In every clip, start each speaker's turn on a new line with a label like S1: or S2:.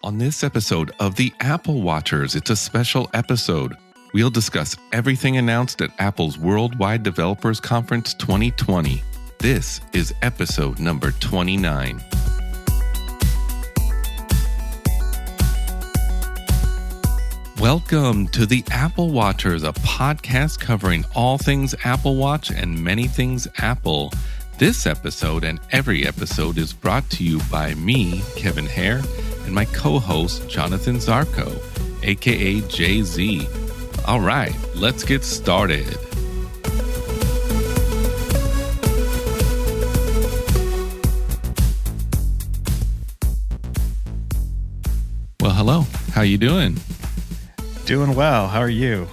S1: On this episode of the Apple Watchers, it's a special episode. We'll discuss everything announced at Apple's Worldwide Developers Conference 2020. This is episode number 29. Welcome to the Apple Watchers, a podcast covering all things Apple Watch and many things Apple. This episode and every episode is brought to you by me, Kevin Hare, and my co-host, Jonathan Zarko, aka Jay-Z. All right, let's get started. Well, hello. How you doing?
S2: Doing well. How are you?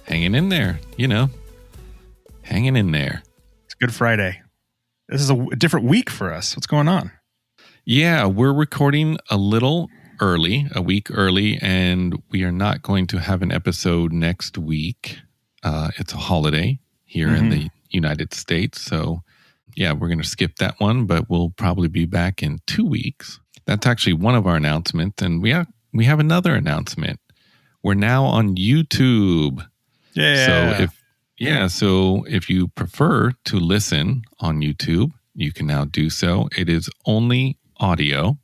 S1: Hanging in there, hanging in there.
S2: It's Good Friday. This is a different week for us. What's going on?
S1: Yeah, we're recording a little early, a week early, and we are not going to have an episode next week. It's a holiday here in the United States. So, yeah, we're going to skip that one, but we'll probably be back in 2 weeks. That's actually one of our announcements, and we have another announcement. We're now on YouTube.
S2: Yeah.
S1: So if you prefer to listen on YouTube, you can now do so. It is only audio,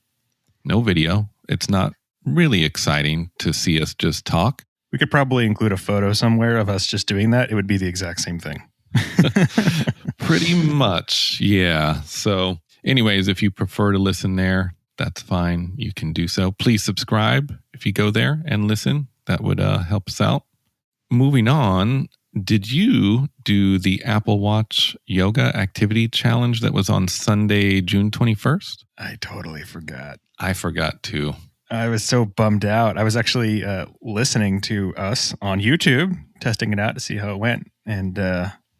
S1: no video. It's not really exciting to see us just talk.
S2: We could probably include a photo somewhere of us just doing that. It would be the exact same thing.
S1: Pretty much, yeah. So anyways, if you prefer to listen there, that's fine. You can do so. Please subscribe if you go there and listen. That would help us out. Moving on, did you do the Apple Watch Yoga Activity Challenge that was on Sunday, June 21st?
S2: I totally forgot.
S1: I forgot too.
S2: I was so bummed out. I was actually listening to us on YouTube, testing it out to see how it went, and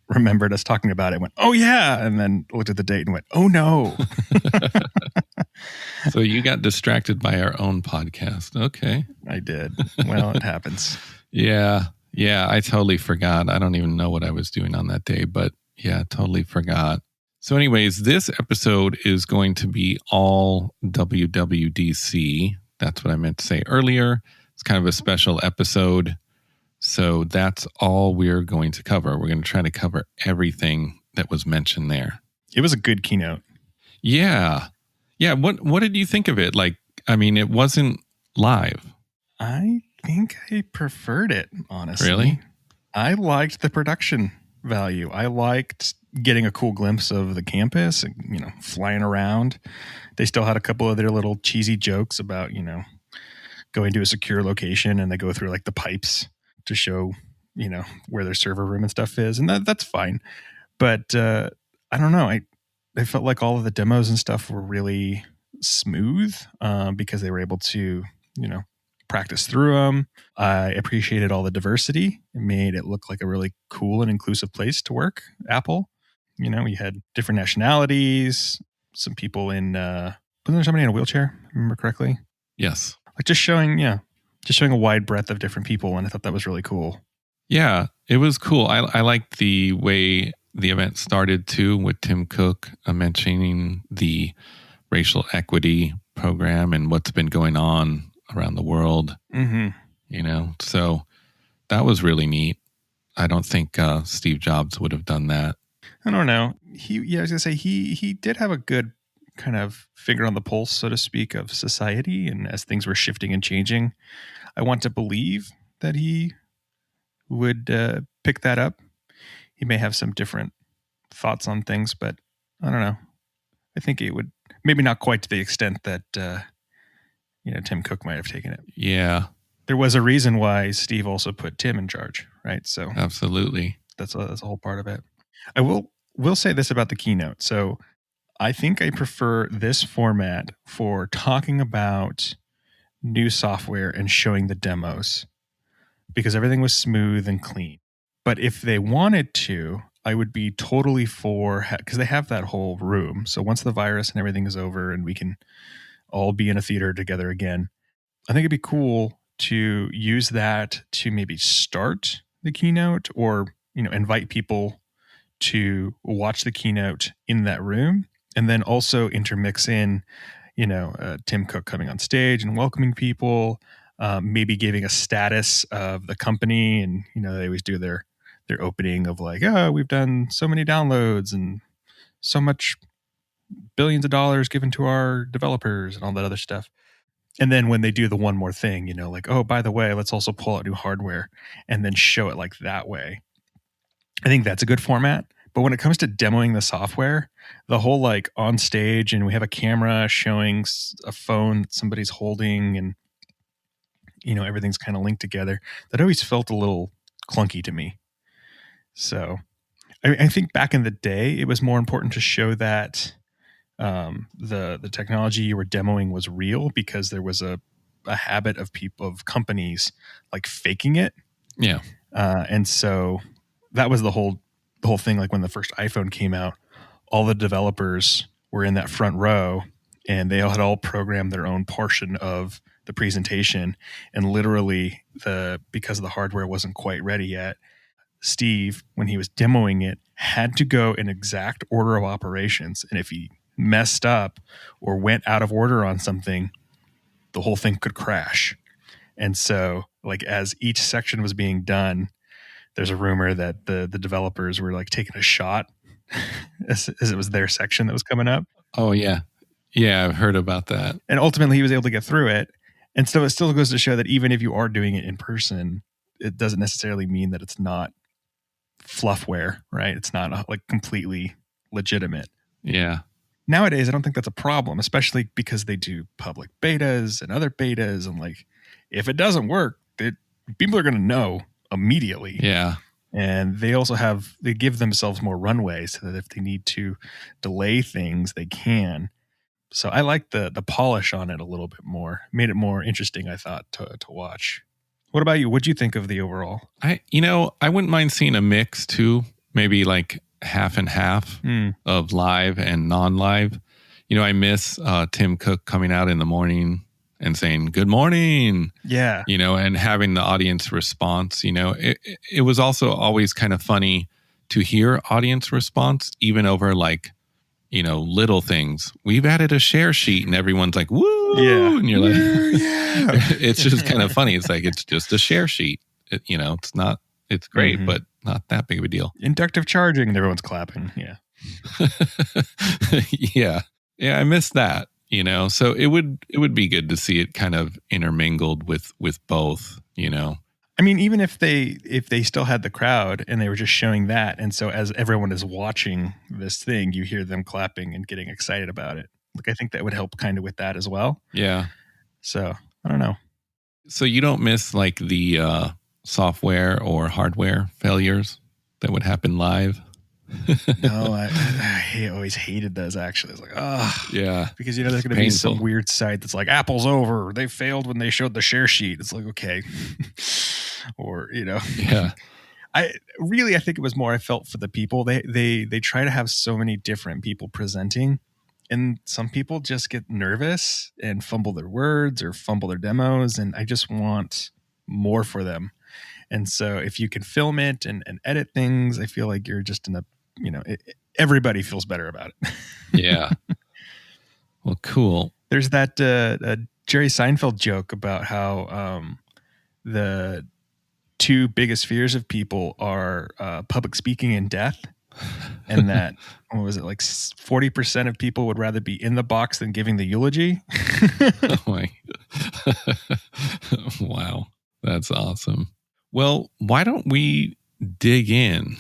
S2: remembered us talking about it. Went, oh yeah, and then looked at the date and went, oh no.
S1: So you got distracted by our own podcast. Okay.
S2: I did. Well, it happens.
S1: Yeah, I totally forgot. I don't even know what I was doing on that day, but yeah, totally forgot. So anyways, this episode is going to be all WWDC. That's what I meant to say earlier. It's kind of a special episode. So that's all we're going to cover. We're going to try to cover everything that was mentioned there.
S2: It was a good keynote.
S1: Yeah. What did you think of it? It wasn't live.
S2: I think I preferred it, honestly.
S1: Really?
S2: I liked the production value. I liked getting a cool glimpse of the campus and, flying around. They still had a couple of their little cheesy jokes about, going to a secure location and they go through like the pipes to show, where their server room and stuff is. And that's fine. But I don't know. I felt like all of the demos and stuff were really smooth because they were able to, practice through them. I appreciated all the diversity. It made it look like a really cool and inclusive place to work, Apple. We had different nationalities, some people in, wasn't there somebody in a wheelchair, if I remember correctly?
S1: Yes.
S2: Just showing a wide breadth of different people. And I thought that was really cool.
S1: Yeah, it was cool. I liked the way the event started too, with Tim Cook mentioning the racial equity program and what's been going on around the world. So that was really neat. I don't think Steve Jobs would have done that. I
S2: don't know. I was gonna say he did have a good kind of finger on the pulse, so to speak, of society, and as things were shifting and changing, I want to believe that he would pick that up. He may have some different thoughts on things, but I don't know. I think it would maybe not quite to the extent that Tim Cook might have taken it.
S1: Yeah.
S2: There was a reason why Steve also put Tim in charge, right? So
S1: absolutely.
S2: That's a whole part of it. I will say this about the keynote. So I think I prefer this format for talking about new software and showing the demos because everything was smooth and clean. But if they wanted to, I would be totally for, because they have that whole room. So once the virus and everything is over and we can all be in a theater together again, I think it'd be cool to use that to maybe start the keynote or, invite people to watch the keynote in that room and then also intermix in, Tim Cook coming on stage and welcoming people, maybe giving a status of the company. And, they always do their opening of like, oh, we've done so many downloads and so much billions of dollars given to our developers and all that other stuff. And then when they do the one more thing, like, oh, by the way, let's also pull out new hardware and then show it like that way. I think that's a good format. But when it comes to demoing the software, the whole like on stage and we have a camera showing a phone that somebody's holding and, everything's kind of linked together, that always felt a little clunky to me. So I think back in the day, it was more important to show that the technology you were demoing was real, because there was a habit of companies like faking it.
S1: Yeah.
S2: And so that was the whole thing. Like when the first iPhone came out, all the developers were in that front row and they had all programmed their own portion of the presentation. And literally because the hardware wasn't quite ready yet, Steve, when he was demoing it, had to go in exact order of operations. And if he messed up or went out of order on something, the whole thing could crash. And so like as each section was being done, there's a rumor that the developers were like taking a shot as it was their section that was coming up.
S1: Oh, yeah. Yeah, I've heard about that.
S2: And ultimately he was able to get through it. And so it still goes to show that even if you are doing it in person, it doesn't necessarily mean that it's not fluffware, right? It's not like completely legitimate.
S1: Yeah.
S2: Nowadays, I don't think that's a problem, especially because they do public betas and other betas. And like, if it doesn't work, people are going to know immediately.
S1: Yeah.
S2: And they also they give themselves more runway so that if they need to delay things, they can. So I like the polish on it a little bit more. Made it more interesting, I thought, to watch. What about you? What'd you think of the overall?
S1: I wouldn't mind seeing a mix too. Maybe like half and half of live and non-live. I miss Tim Cook coming out in the morning and saying, good morning.
S2: Yeah.
S1: And having the audience response. It was also always kind of funny to hear audience response, even over like, little things. We've added a share sheet and everyone's like, woo.
S2: Yeah.
S1: And you're like,
S2: yeah.
S1: It's just kind of funny. It's like, it's just a share sheet. It's not, it's great, but not that big of a deal.
S2: Inductive charging and everyone's clapping. Yeah.
S1: Yeah. Yeah. I miss that, so it would be good to see it kind of intermingled with both,
S2: I mean, even if they still had the crowd and they were just showing that. And so as everyone is watching this thing, you hear them clapping and getting excited about it. Like, I think that would help kind of with that as well.
S1: Yeah.
S2: So I don't know.
S1: So you don't miss like the software or hardware failures that would happen live?
S2: No, I always hated those actually. It's like,
S1: yeah.
S2: Because, there's going to be some weird site that's like, Apple's over. They failed when they showed the share sheet. It's like, okay. Or,
S1: Yeah.
S2: I think it was more, I felt for the people. They try to have so many different people presenting, and some people just get nervous and fumble their words or fumble their demos. And I just want more for them. And so if you can film it and edit things, I feel like you're just in everybody feels better about it.
S1: Yeah. Well, cool.
S2: There's that Jerry Seinfeld joke about how the two biggest fears of people are public speaking and death. And that, what was it, like 40% of people would rather be in the box than giving the eulogy?
S1: Oh my. Wow. That's awesome. Well, why don't we dig in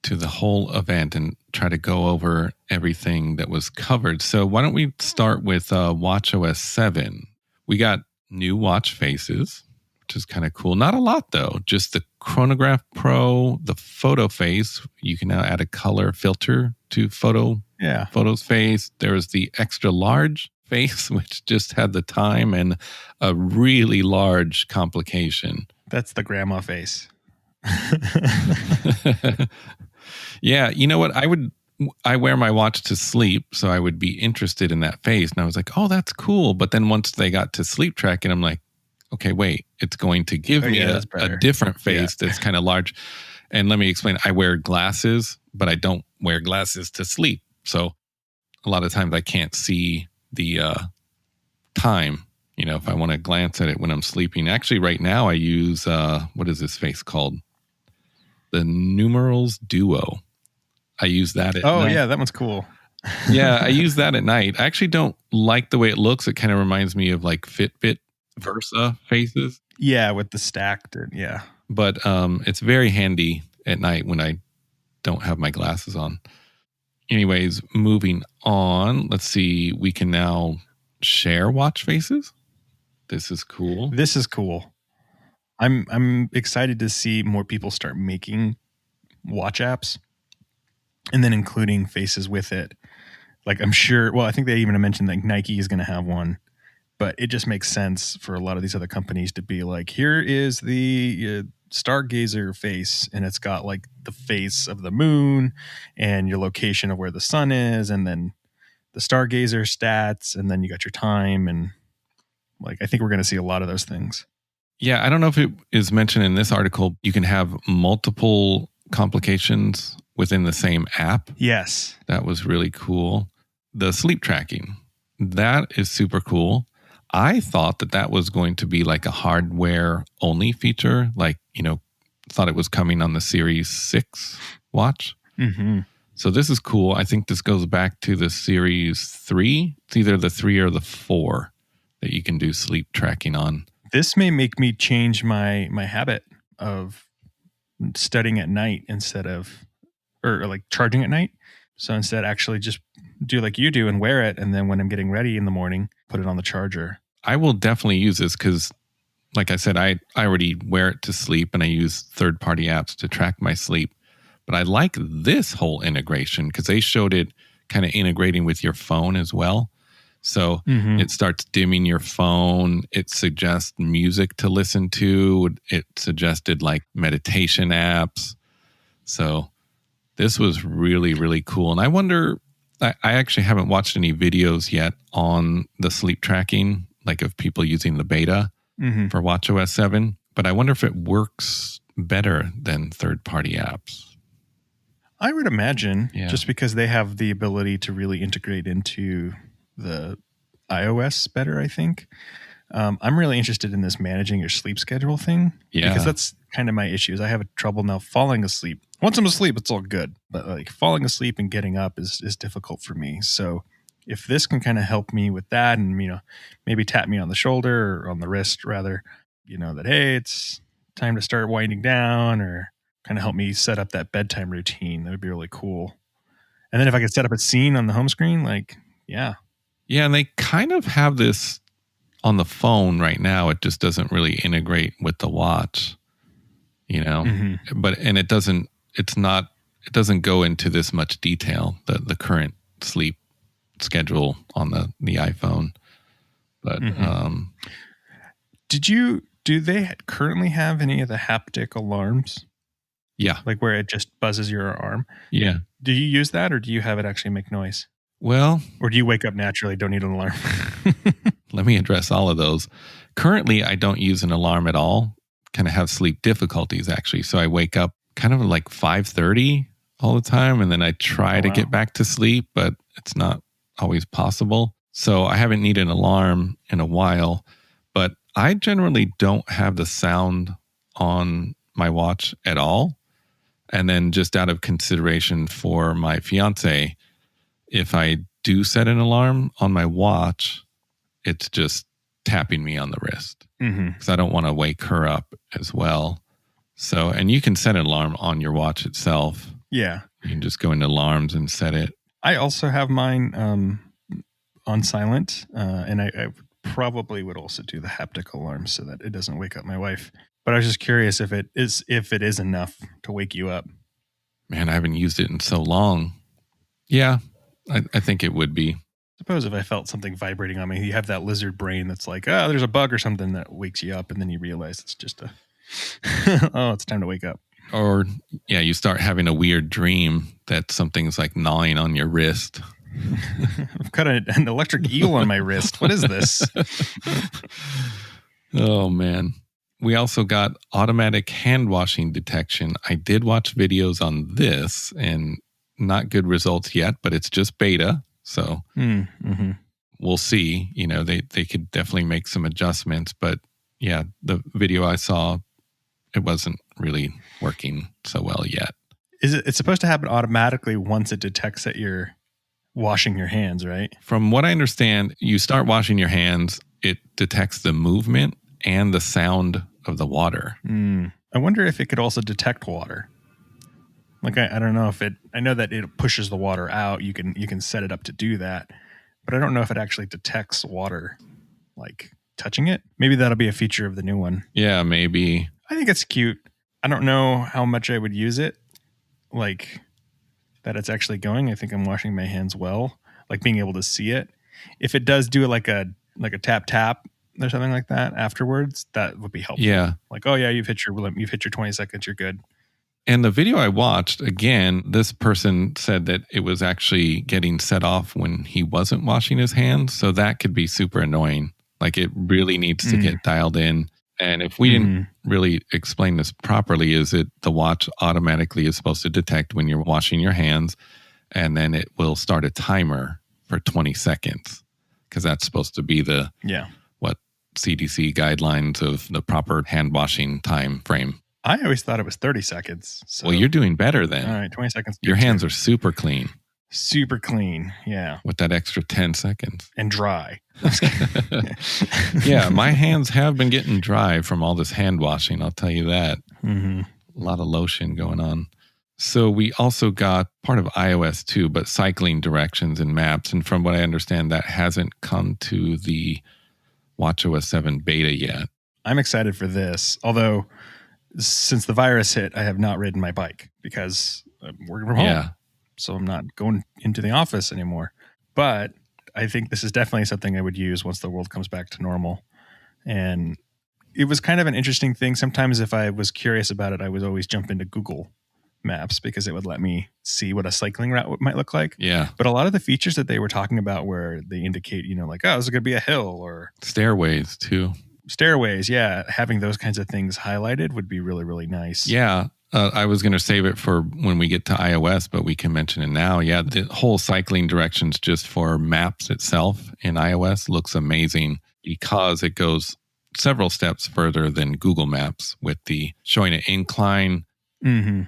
S1: to the whole event and try to go over everything that was covered? So why don't we start with watchOS 7? We got new watch faces, which is kind of cool. Not a lot, though. Just the Chronograph Pro, the photo face. You can now add a color filter to photos face. There's the extra large face, which just had the time and a really large complication.
S2: That's the grandma face.
S1: Yeah, you know what? I wear my watch to sleep, so I would be interested in that face. And I was like, oh, that's cool. But then once they got to sleep tracking, I'm like, okay, wait, it's going to give me a different face that's kind of large. And let me explain. I wear glasses, but I don't wear glasses to sleep. So a lot of times I can't see the time. If I want to glance at it when I'm sleeping. Actually, right now I use, what is this face called? The Numerals Duo. I use that at night.
S2: Oh, yeah, that one's cool.
S1: Yeah, I use that at night. I actually don't like the way it looks. It kind of reminds me of like Fitbit Versa faces.
S2: Yeah, with the stacked. Yeah.
S1: But it's very handy at night when I don't have my glasses on. Anyways, moving on. Let's see. We can now share watch faces. This is cool.
S2: This is cool. I'm excited to see more people start making watch apps and then including faces with it. Like I'm sure, well, I think they even mentioned like Nike is going to have one, but it just makes sense for a lot of these other companies to be like, here is the stargazer face, and it's got like the face of the moon and your location of where the sun is, and then the stargazer stats, and then you got your time, and like I think we're going to see a lot of those things.
S1: Yeah, I don't know if it is mentioned in this article. You can have multiple complications within the same app.
S2: Yes.
S1: That was really cool. The sleep tracking, that is super cool. I thought that was going to be like a hardware only feature, like, thought it was coming on the Series 6 watch.
S2: Mm-hmm.
S1: So this is cool. I think this goes back to the Series 3. It's either the 3 or the 4 that you can do sleep tracking on.
S2: This may make me change my habit of studying at night instead of, or like charging at night. So instead, actually just do like you do and wear it. And then when I'm getting ready in the morning, put it on the charger.
S1: I will definitely use this because, like I said, I already wear it to sleep and I use third-party apps to track my sleep. But I like this whole integration because they showed it kind of integrating with your phone as well. So it starts dimming your phone. It suggests music to listen to. It suggested like meditation apps. So this was really, really cool. And I wonder, I actually haven't watched any videos yet on the sleep tracking, like of people using the beta for watchOS 7. But I wonder if it works better than third-party apps.
S2: I would imagine, just because they have the ability to really integrate into the iOS better, I think. I'm really interested in this managing your sleep schedule thing.
S1: Yeah.
S2: Because that's kind of my issues. I have trouble now falling asleep. Once I'm asleep, it's all good. But like falling asleep and getting up is difficult for me. So if this can kind of help me with that and, maybe tap me on the shoulder or on the wrist rather, that, hey, it's time to start winding down, or kind of help me set up that bedtime routine, that would be really cool. And then if I could set up a scene on the home screen, like, yeah. Yeah,
S1: and they kind of have this on the phone right now. It just doesn't really integrate with the watch, but, and it doesn't go into this much detail, the current sleep schedule on the iPhone. But,
S2: do they currently have any of the haptic alarms?
S1: Yeah.
S2: Like where it just buzzes your arm?
S1: Yeah.
S2: Do you use that, or do you have it actually make noise?
S1: Well,
S2: or do you wake up naturally, don't need an alarm?
S1: Let me address all of those. Currently, I don't use an alarm at all. Kind of have sleep difficulties, actually. So I wake up kind of like 5:30 all the time, and then I try to get back to sleep, but it's not always possible. So I haven't needed an alarm in a while, but I generally don't have the sound on my watch at all. And then just out of consideration for my fiance, if I do set an alarm on my watch, it's just tapping me on the wrist because I don't want to wake her up as well. So, and you can set an alarm on your watch itself.
S2: Yeah.
S1: You can just go into alarms and set it.
S2: I also have mine on silent, and I probably would also do the haptic alarm so that it doesn't wake up my wife. But I was just curious if it is enough to wake you up.
S1: Man, I haven't used it in so long. Yeah, I think it would be.
S2: Suppose if I felt something vibrating on me, you have that lizard brain that's like, there's a bug or something that wakes you up, and then you realize it's just it's time to wake up.
S1: Or, you start having a weird dream that something's like gnawing on your wrist.
S2: I've got an electric eel on my wrist. What is this?
S1: Oh, man. We also got automatic hand washing detection. I did watch videos on this and not good results yet, but it's just beta. So we'll see. They could definitely make some adjustments, but yeah, the video I saw, it wasn't really working so well yet.
S2: It's supposed to happen automatically once it detects that you're washing your hands, right?
S1: From what I understand, you start washing your hands, it detects the movement and the sound of the water.
S2: I wonder if it could also detect water. Like, I don't know if I know that it pushes the water out. You can set it up to do that, but I don't know if it actually detects water, like touching it. Maybe that'll be a feature of the new one.
S1: Yeah, maybe.
S2: I think it's cute. I don't know how much I would use it. Like, that it's actually going. I think I'm washing my hands well, like being able to see it. If it does do like a tap or something like that afterwards, that would be helpful.
S1: Yeah.
S2: Like, oh yeah, you've hit your 20 seconds, you're good.
S1: And the video I watched, again, this person said that it was actually getting set off when he wasn't washing his hands. So that could be super annoying. Like, it really needs to get dialed in. And if we didn't really explain this properly, is that the watch automatically is supposed to detect when you're washing your hands, and then it will start a timer for 20 seconds, because that's supposed to be the CDC guidelines of the proper hand washing time frame.
S2: I always thought it was 30 seconds. So.
S1: Well, you're doing better then.
S2: All right, 20 seconds.
S1: Your hands are super clean.
S2: Super clean, yeah.
S1: With that extra 10 seconds.
S2: And dry.
S1: Yeah, my hands have been getting dry from all this hand washing, I'll tell you that.
S2: Mm-hmm.
S1: A lot of lotion going on. So we also got part of iOS too, but cycling directions and maps. And from what I understand, that hasn't come to the watchOS 7 beta yet.
S2: I'm excited for this, although since the virus hit, I have not ridden my bike because I'm working from home.
S1: Yeah.
S2: So I'm not going into the office anymore. But I think this is definitely something I would use once the world comes back to normal. And it was kind of an interesting thing. Sometimes if I was curious about it, I would always jump into Google Maps because it would let me see what a cycling route might look like.
S1: Yeah.
S2: But a lot of the features that they were talking about where they indicate, like, oh, this is going to be a hill or
S1: stairways too.
S2: Stairways, yeah. Having those kinds of things highlighted would be really, really nice.
S1: Yeah. I was going to save it for when we get to iOS, but we can mention it now. Yeah, the whole cycling directions just for maps itself in iOS looks amazing because it goes several steps further than Google Maps with the showing an incline.
S2: Mm-hmm.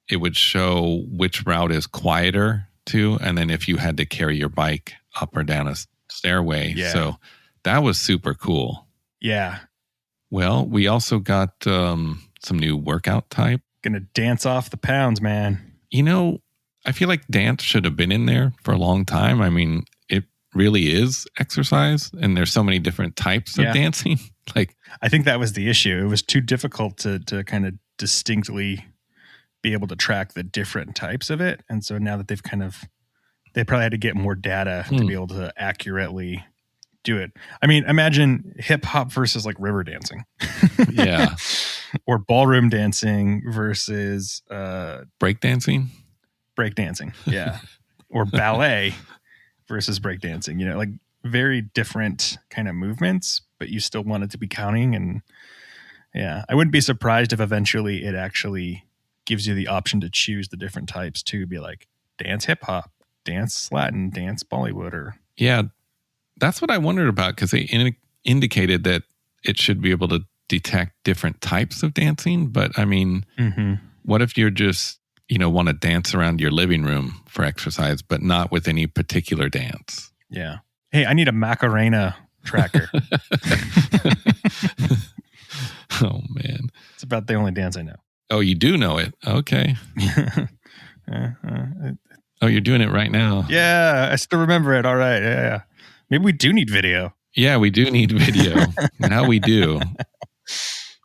S1: It would show which route is quieter too. And then if you had to carry your bike up or down a stairway.
S2: Yeah.
S1: So that was super cool.
S2: Yeah.
S1: Well, we also got some new workout type.
S2: Gonna dance off the pounds, man.
S1: I feel like dance should have been in there for a long time. I mean, it really is exercise, and there's so many different types of dancing. Like,
S2: I think that was the issue. It was too difficult to kind of distinctly be able to track the different types of it. And so now that they probably had to get more data to be able to accurately do it. I mean, imagine hip hop versus like river dancing.
S1: Yeah.
S2: Or ballroom dancing versus
S1: breakdancing.
S2: Breakdancing, yeah. Or ballet versus breakdancing. Like very different kind of movements, but you still want it to be counting. And yeah, I wouldn't be surprised if eventually it actually gives you the option to choose the different types to be like dance hip hop, dance Latin, dance Bollywood, or
S1: yeah. That's what I wondered about, because they indicated that it should be able to detect different types of dancing. But I mean, what if you're just, want to dance around your living room for exercise, but not with any particular dance?
S2: Yeah. Hey, I need a Macarena tracker.
S1: Oh, man.
S2: It's about the only dance I know.
S1: Oh, you do know it. Okay. Oh, you're doing it right now.
S2: Yeah, I still remember it. All right. Yeah. Maybe we do need video.
S1: Yeah, we do need video. Now we do.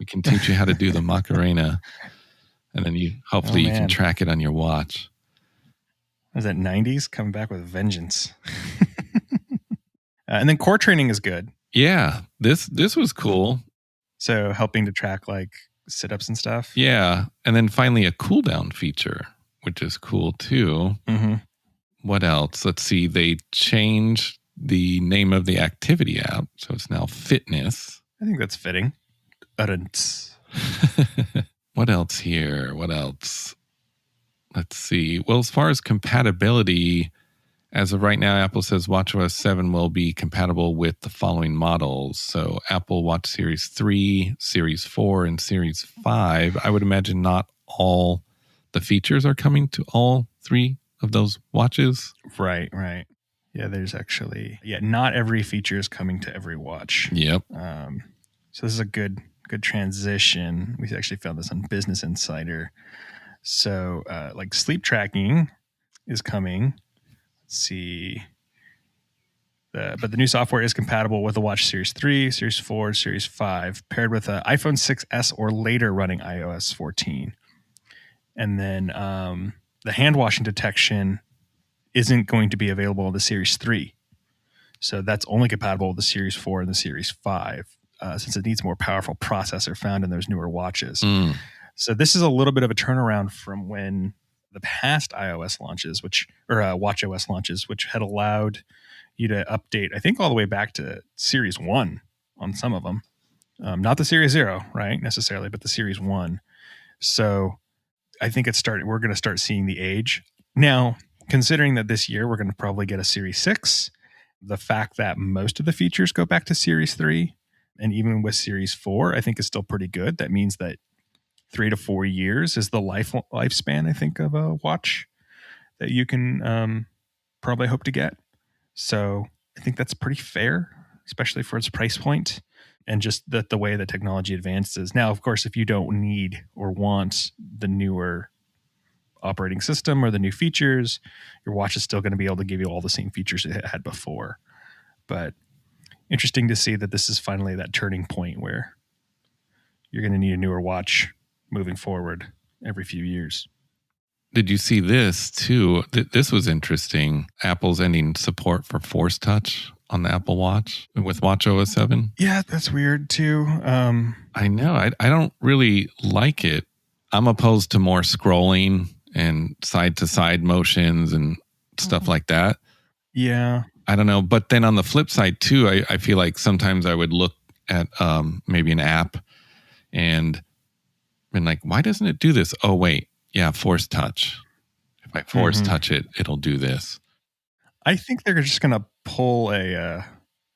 S1: We can teach you how to do the Macarena, and then hopefully you can track it on your watch.
S2: Was that 90s? Coming back with vengeance. And then core training is good.
S1: Yeah, this was cool.
S2: So helping to track like sit-ups and stuff.
S1: Yeah, and then finally a cooldown feature, which is cool too.
S2: Mm-hmm.
S1: What else? Let's see. They changed the name of the activity app, so it's now Fitness.
S2: I think that's fitting.
S1: What else here? What else? Let's see. Well, as far as compatibility, As of right now, Apple says watchOS 7 will be compatible with the following models. So Apple Watch Series 3, Series 4, and Series 5. I would imagine not all the features are coming to all three of those watches.
S2: Right. Yeah, there's actually, not every feature is coming to every watch.
S1: Yep.
S2: So this is a good transition. We actually found this on Business Insider. So like sleep tracking is coming. Let's see. But the new software is compatible with the Watch Series 3, Series 4, Series 5, paired with an iPhone 6S or later running iOS 14. And then the hand washing detection isn't going to be available in the Series 3. So that's only compatible with the Series 4 and the Series 5, since it needs a more powerful processor found in those newer watches. So this is a little bit of a turnaround from when the past iOS launches, watchOS launches, which had allowed you to update, I think, all the way back to Series 1 on some of them. Not the Series 0, right, necessarily, but the Series 1. So I think we're going to start seeing the age. Now, considering that this year we're going to probably get a Series 6, the fact that most of the features go back to Series 3, and even with Series 4, I think is still pretty good. That means that 3 to 4 years is the lifespan, I think, of a watch that you can probably hope to get. So I think that's pretty fair, especially for its price point and just the way that technology advances. Now, of course, if you don't need or want the newer operating system or the new features, your watch is still going to be able to give you all the same features it had before. But interesting to see that this is finally that turning point where you're going to need a newer watch moving forward every few years.
S1: Did you see this too? This was interesting. Apple's ending support for Force Touch on the Apple Watch with watchOS 7.
S2: Yeah, that's weird too.
S1: I know. I don't really like it. I'm opposed to more scrolling and side-to-side motions and stuff like that.
S2: Yeah.
S1: I don't know. But then on the flip side too, I feel like sometimes I would look at maybe an app and been like, why doesn't it do this? Oh, wait. Yeah, Force Touch. If I force touch it, it'll do this.
S2: I think they're just going to pull like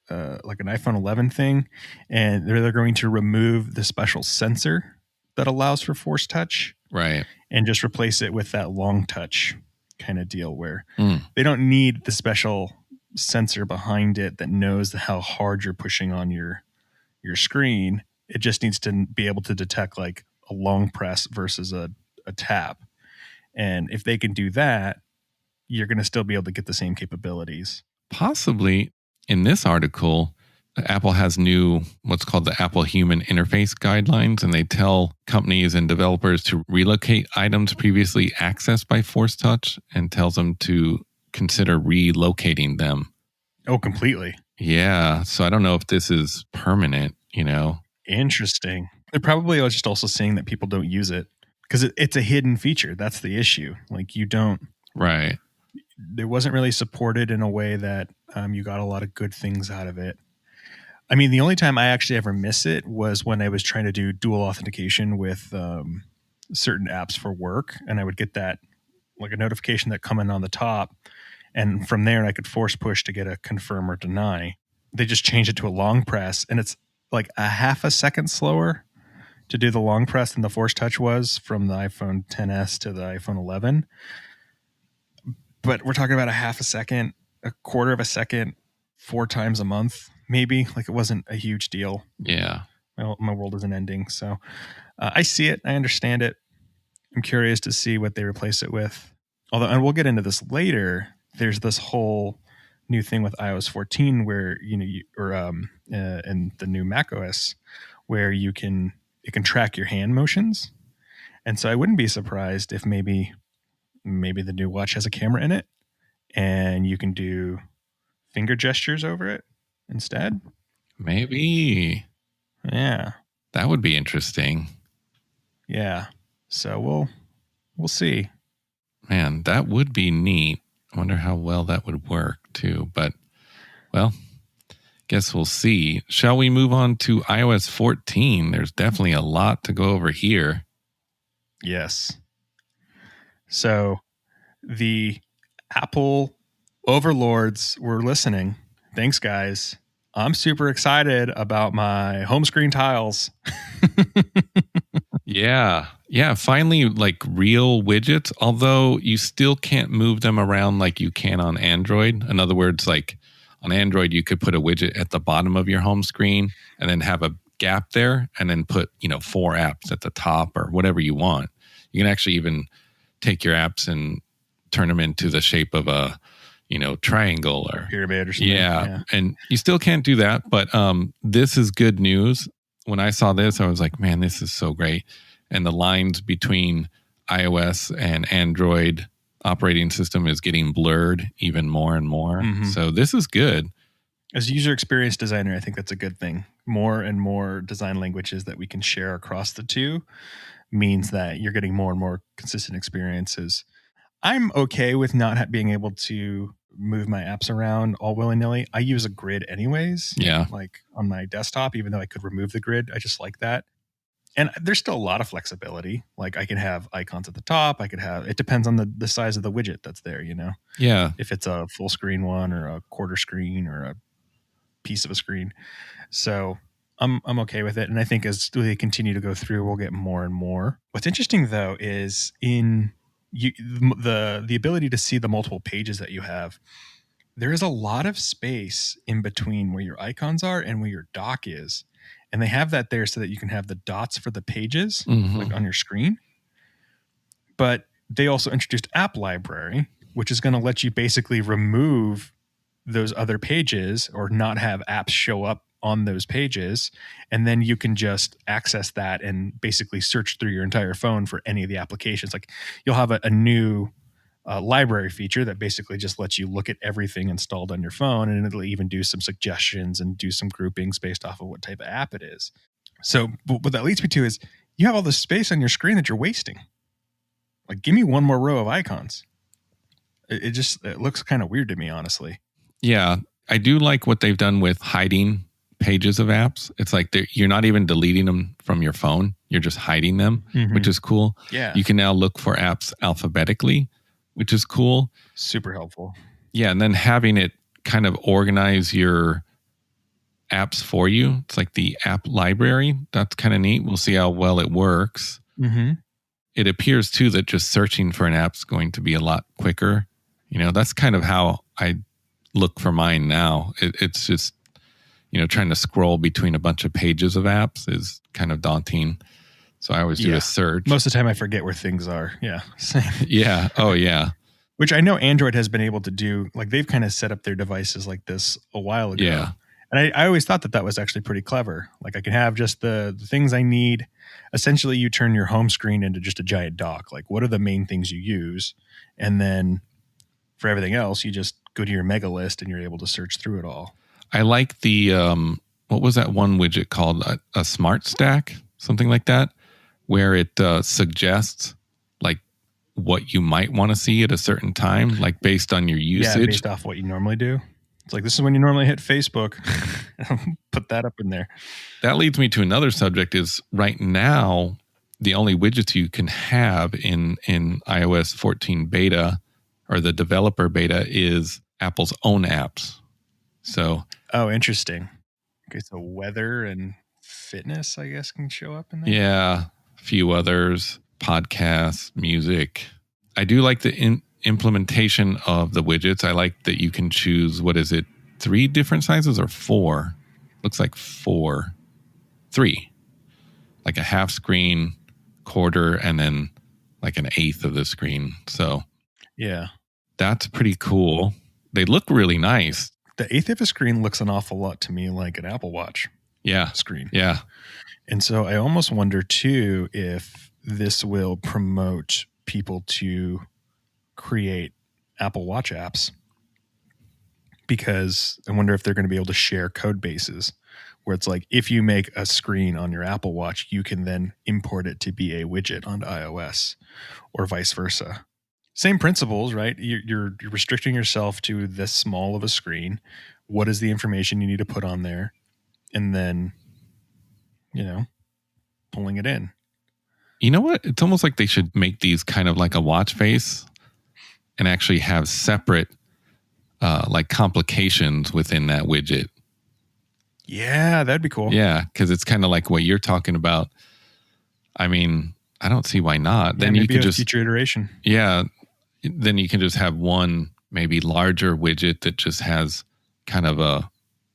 S2: an iPhone 11 thing, and they're going to remove the special sensor that allows for Force Touch,
S1: right,
S2: and just replace it with that long touch kind of deal where they don't need the special sensor behind it that knows how hard you're pushing on your screen. It just needs to be able to detect like a long press versus a tap. And if they can do that, you're going to still be able to get the same capabilities.
S1: Possibly in this article, Apple has new, what's called the Apple Human Interface Guidelines, and they tell companies and developers to relocate items previously accessed by Force Touch and tells them to consider relocating them.
S2: Oh, completely.
S1: Yeah. So I don't know if this is permanent,
S2: Interesting. They're probably just also saying that people don't use it because it's a hidden feature. That's the issue. Like you don't.
S1: Right.
S2: It wasn't really supported in a way that you got a lot of good things out of it. I mean, the only time I actually ever miss it was when I was trying to do dual authentication with certain apps for work. And I would get that like a notification that come in on the top. And from there, I could force push to get a confirm or deny. They just changed it to a long press. And it's like a half a second slower to do the long press than the Force Touch was from the iPhone XS to the iPhone 11. But we're talking about a half a second, a quarter of a second, 4 times a month, maybe. Like it wasn't a huge deal.
S1: Yeah.
S2: My world isn't ending. So I see it. I understand it. I'm curious to see what they replace it with. Although, and we'll get into this later, there's this whole new thing with iOS 14 where, in the new macOS, where it can track your hand motions. And so I wouldn't be surprised if maybe the new watch has a camera in it and you can do finger gestures over it instead.
S1: Maybe.
S2: Yeah.
S1: That would be interesting.
S2: Yeah. So we'll see.
S1: Man, that would be neat. I wonder how well that would work too. But, well, guess we'll see. Shall we move on to iOS 14? There's definitely a lot to go over here.
S2: Yes. So the Apple Overlords, we're listening. Thanks, guys. I'm super excited about my home screen tiles.
S1: Yeah. Yeah. Finally, like real widgets, although you still can't move them around like you can on Android. In other words, like on Android, you could put a widget at the bottom of your home screen and then have a gap there and then put, 4 apps at the top or whatever you want. You can actually even take your apps and turn them into the shape of a, triangle or
S2: pyramid or something.
S1: Yeah. And you still can't do that, but this is good news. When I saw this, I was like, man, this is so great. And the lines between iOS and Android operating system is getting blurred even more and more. Mm-hmm. So this is good.
S2: As a user experience designer, I think that's a good thing. More and more design languages that we can share across the two means that you're getting more and more consistent experiences. I'm okay with not being able to move my apps around all willy-nilly. I use a grid anyways.
S1: Yeah.
S2: Like on my desktop, even though I could remove the grid, I just like that. And there's still a lot of flexibility. Like I can have icons at the top. It depends on the size of the widget that's there,
S1: Yeah.
S2: If it's a full screen one or a quarter screen or a piece of a screen. So I'm okay with it. And I think as they continue to go through, we'll get more and more. What's interesting though is the ability to see the multiple pages that you have. There is a lot of space in between where your icons are and where your dock is. And they have that there so that you can have the dots for the pages like on your screen. But they also introduced App Library, which is going to let you basically remove those other pages or not have apps show up on those pages. And then you can just access that and basically search through your entire phone for any of the applications. Like you'll have a new library feature that basically just lets you look at everything installed on your phone, and it'll even do some suggestions and do some groupings based off of what type of app it is. So what that leads me to is you have all this space on your screen that you're wasting. Like, give me one more row of icons. It looks kind of weird to me, honestly.
S1: Yeah, I do like what they've done with hiding pages of apps. It's like you're not even deleting them from your phone. You're just hiding them, which is cool.
S2: Yeah.
S1: You can now look for apps alphabetically, which is cool.
S2: Super helpful.
S1: Yeah, and then having it kind of organize your apps for you. It's like the app library. That's kind of neat. We'll see how well it works.
S2: Mm-hmm.
S1: It appears, too, that just searching for an app is going to be a lot quicker. That's kind of how I look for mine now. It's just, trying to scroll between a bunch of pages of apps is kind of daunting. So I always do a search.
S2: Most of the time I forget where things are. Yeah. Same.
S1: Yeah. Oh, yeah.
S2: Which I know Android has been able to do. Like they've kind of set up their devices like this a while ago.
S1: Yeah.
S2: And I always thought that was actually pretty clever. Like I can have just the things I need. Essentially, you turn your home screen into just a giant dock. Like what are the main things you use? And then for everything else, you just go to your mega list and you're able to search through it all.
S1: I like the, what was that one widget called? A smart stack, something like that, where it suggests like what you might want to see at a certain time, like based on your usage.
S2: Yeah, based off what you normally do. It's like, this is when you normally hit Facebook. Put that up in there.
S1: That leads me to another subject is right now, the only widgets you can have in iOS 14 beta or the developer beta is Apple's own apps. So,
S2: oh, interesting. Okay, so weather and fitness, I guess, can show up in there.
S1: Yeah, a few others, podcasts, music. I do like the implementation of the widgets. I like that you can choose, 3 different sizes or 4? Looks like 4. 3. Like a half screen, quarter, and then like an eighth of the screen. So,
S2: yeah,
S1: that's pretty cool. They look really nice.
S2: The eighth of a screen looks an awful lot to me like an Apple Watch screen.
S1: Yeah.
S2: And so I almost wonder too if this will promote people to create Apple Watch apps, because I wonder if they're going to be able to share code bases where it's like, if you make a screen on your Apple Watch, you can then import it to be a widget onto iOS or vice versa. Same principles, right? You're restricting yourself to this small of a screen. What is the information you need to put on there? And then, pulling it in.
S1: You know what? It's almost like they should make these kind of like a watch face and actually have separate like complications within that widget.
S2: Yeah, that'd be cool.
S1: Yeah, because it's kind of like what you're talking about. I mean, I don't see why not.
S2: Yeah,
S1: Then you could just
S2: future iteration.
S1: Yeah, then you can just have one maybe larger widget that just has kind of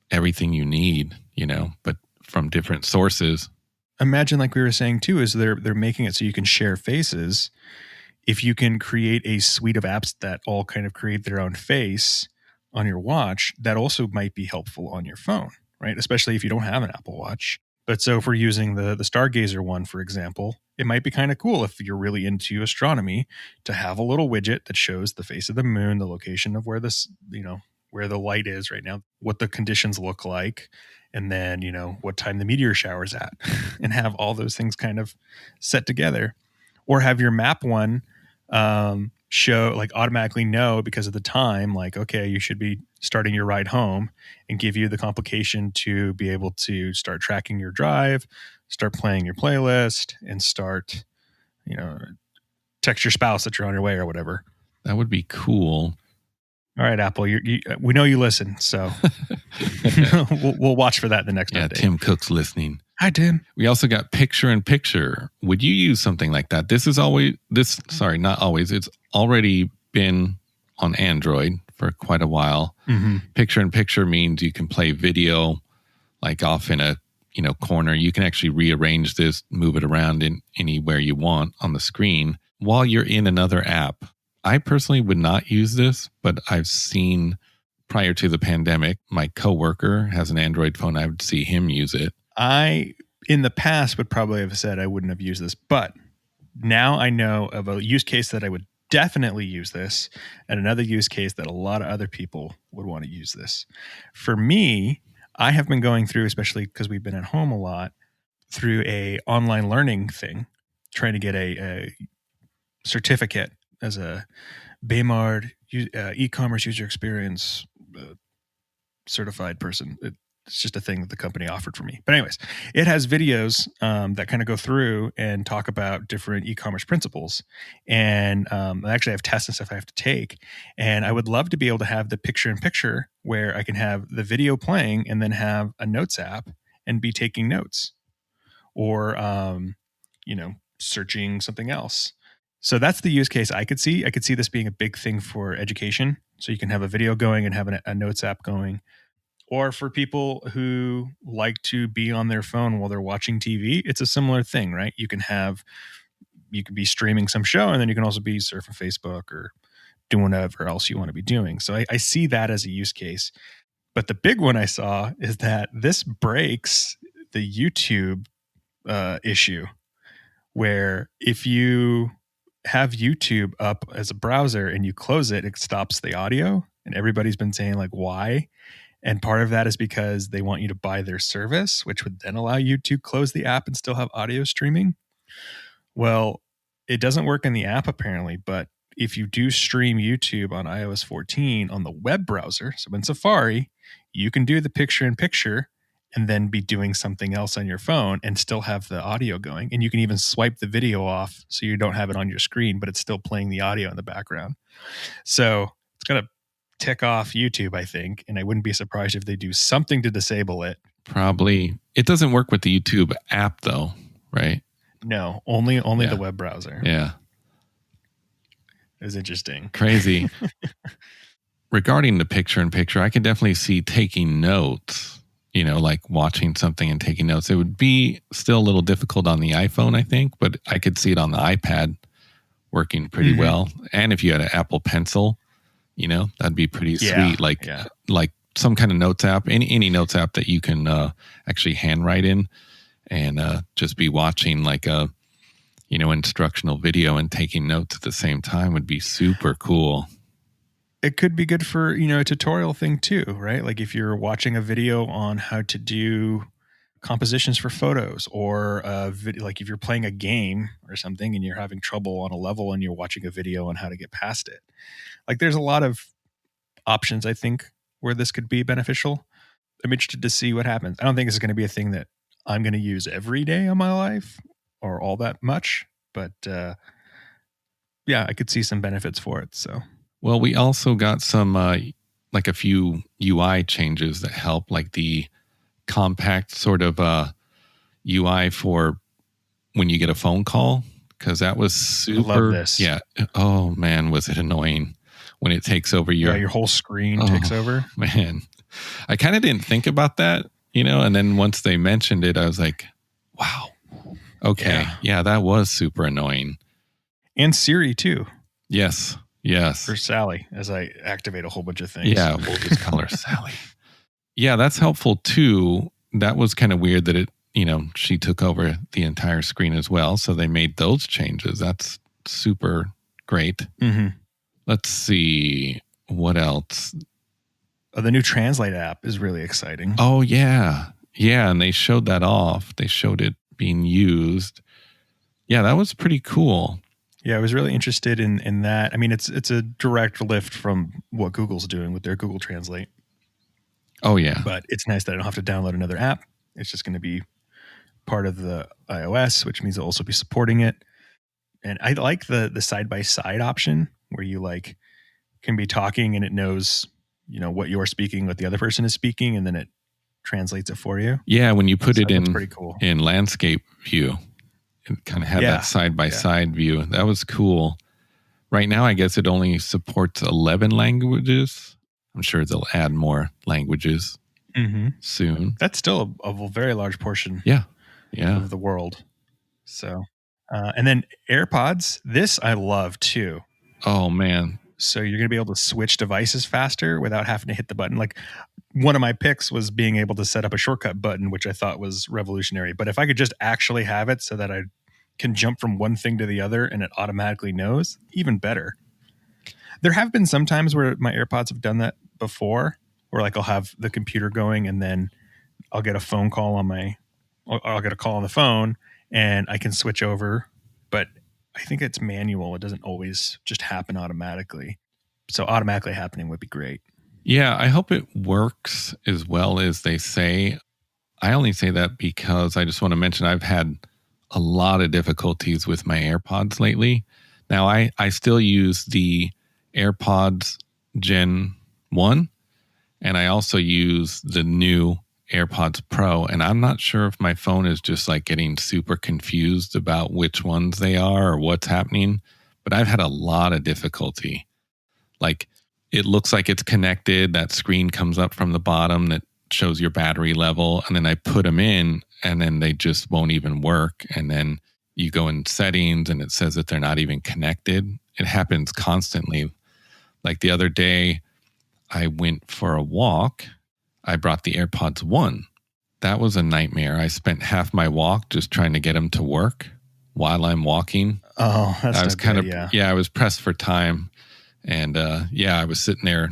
S1: everything you need, but from different sources.
S2: Imagine, like we were saying too, is they're making it so you can share faces. If you can create a suite of apps that all kind of create their own face on your watch, that also might be helpful on your phone, right? Especially if you don't have an Apple Watch. But so if we're using the Stargazer one, for example, it might be kind of cool if you're really into astronomy to have a little widget that shows the face of the moon, the location of where this, where the light is right now, what the conditions look like, and then, what time the meteor shower's at, and have all those things kind of set together. Or have your map one show, like, automatically know because of the time, like, okay, you should be starting your ride home, and give you the complication to be able to start tracking your drive, start playing your playlist, and start, text your spouse that you're on your way or whatever.
S1: That would be cool.
S2: All right, Apple, we know you listen, so we'll watch for that in the next update.
S1: Tim Cook's listening.
S2: Hi, Tim.
S1: We also got picture-in-picture. Would you use something like that? Not always. It's already been on Android for quite a while.
S2: Mm-hmm.
S1: Picture-in-picture means you can play video like off in a corner. You can actually rearrange this, move it around in anywhere you want on the screen while you're in another app. I personally would not use this, but I've seen prior to the pandemic, my coworker has an Android phone. I would see him use it.
S2: I, in the past, would probably have said I wouldn't have used this, but now I know of a use case that I would definitely use this, and another use case that a lot of other people would want to use this. For me, I have been going through, especially because we've been at home a lot, through a online learning thing, trying to get a certificate as a Baymard e-commerce user experience certified person. It's just a thing that the company offered for me. But anyways, it has videos that kind of go through and talk about different e-commerce principles. And I actually have tests and stuff I have to take. And I would love to be able to have the picture-in-picture where I can have the video playing and then have a notes app and be taking notes or, searching something else. So that's the use case I could see. I could see this being a big thing for education. So you can have a video going and have a notes app going. Or for people who like to be on their phone while they're watching TV, it's a similar thing, right? You can be streaming some show, and then you can also be surfing Facebook or doing whatever else you want to be doing. So I see that as a use case. But the big one I saw is that this breaks the YouTube issue, where if you have YouTube up as a browser and you close it, it stops the audio. And everybody's been saying, like, why? And part of that is because they want you to buy their service, which would then allow you to close the app and still have audio streaming. Well, it doesn't work in the app apparently, but if you do stream YouTube on iOS 14 on the web browser, so in Safari, you can do the picture-in-picture and then be doing something else on your phone and still have the audio going. And you can even swipe the video off so you don't have it on your screen, but it's still playing the audio in the background. So it's going to tick off YouTube, I think, and I wouldn't be surprised if they do something to disable it.
S1: Probably. It doesn't work with the YouTube app though, right?
S2: No, only the web browser.
S1: Yeah.
S2: It was interesting.
S1: Crazy. Regarding the picture-in-picture, I could definitely see taking notes, like watching something and taking notes. It would be still a little difficult on the iPhone, I think, but I could see it on the iPad working pretty well. And if you had an Apple Pencil, that'd be pretty sweet. Like some kind of notes app, any notes app that you can actually handwrite in and just be watching like a, instructional video and taking notes at the same time would be super cool.
S2: It could be good for, a tutorial thing too, right? Like if you're watching a video on how to do compositions for photos, or like if you're playing a game or something and you're having trouble on a level and you're watching a video on how to get past it. Like there's a lot of options, I think, where this could be beneficial. I'm interested to see what happens. I don't think it's going to be a thing that I'm going to use every day of my life or all that much, but I could see some benefits for it. So,
S1: well, we also got some like a few UI changes that help, like the compact sort of UI for when you get a phone call, because that was super.
S2: I love this.
S1: Yeah. Oh man, was it annoying when it takes over your
S2: whole screen takes over.
S1: Man, I kind of didn't think about that, and then once they mentioned it, I was like, wow. Okay. Yeah, that was super annoying.
S2: And Siri too.
S1: Yes.
S2: For Sally, as I activate a whole bunch of things.
S1: Yeah, we'll just call her Sally. Yeah, that's helpful too. That was kind of weird that it, she took over the entire screen as well. So they made those changes. That's super great.
S2: Mm-hmm.
S1: Let's see what else.
S2: The new Translate app is really exciting.
S1: Oh, yeah. Yeah, and they showed that off. They showed it being used. Yeah, that was pretty cool.
S2: Yeah, I was really interested in that. I mean, it's a direct lift from what Google's doing with their Google Translate.
S1: Oh, yeah.
S2: But it's nice that I don't have to download another app. It's just going to be part of the iOS, which means it'll also be supporting it. And I like the side-by-side option where you can be talking and it knows, what you're speaking, what the other person is speaking, and then it translates it for you.
S1: Yeah, when you put it in
S2: pretty cool.
S1: In landscape view. It kind of had that side-by-side view. That was cool. Right now, I guess it only supports 11 languages. I'm sure they'll add more languages soon.
S2: That's still a very large portion of the world. So, and then AirPods, this I love too.
S1: Oh, man.
S2: So you're going to be able to switch devices faster without having to hit the button. Like one of my picks was being able to set up a shortcut button, which I thought was revolutionary. But if I could just actually have it so that I can jump from one thing to the other and it automatically knows, even better. There have been some times where my AirPods have done that before, where I'll have the computer going and then I'll get a phone call I'll get a call on the phone and I can switch over. But I think it's manual. It doesn't always just happen automatically. So automatically happening would be great.
S1: Yeah, I hope it works as well as they say. I only say that because I just want to mention I've had a lot of difficulties with my AirPods lately. Now, I still use the AirPods Gen 1, and I also use the new AirPods Pro, and I'm not sure if my phone is just getting super confused about which ones they are or what's happening, but I've had a lot of difficulty. It looks like it's connected. That screen comes up from the bottom that shows your battery level, and then I put them in and then they just won't even work. And then you go in settings and it says that they're not even connected. It happens constantly. Like the other day, I went for a walk. I brought the AirPods 1. That was a nightmare. I spent half my walk just trying to get them to work while I'm walking.
S2: Oh, that's
S1: I was
S2: I
S1: was pressed for time. And I was sitting there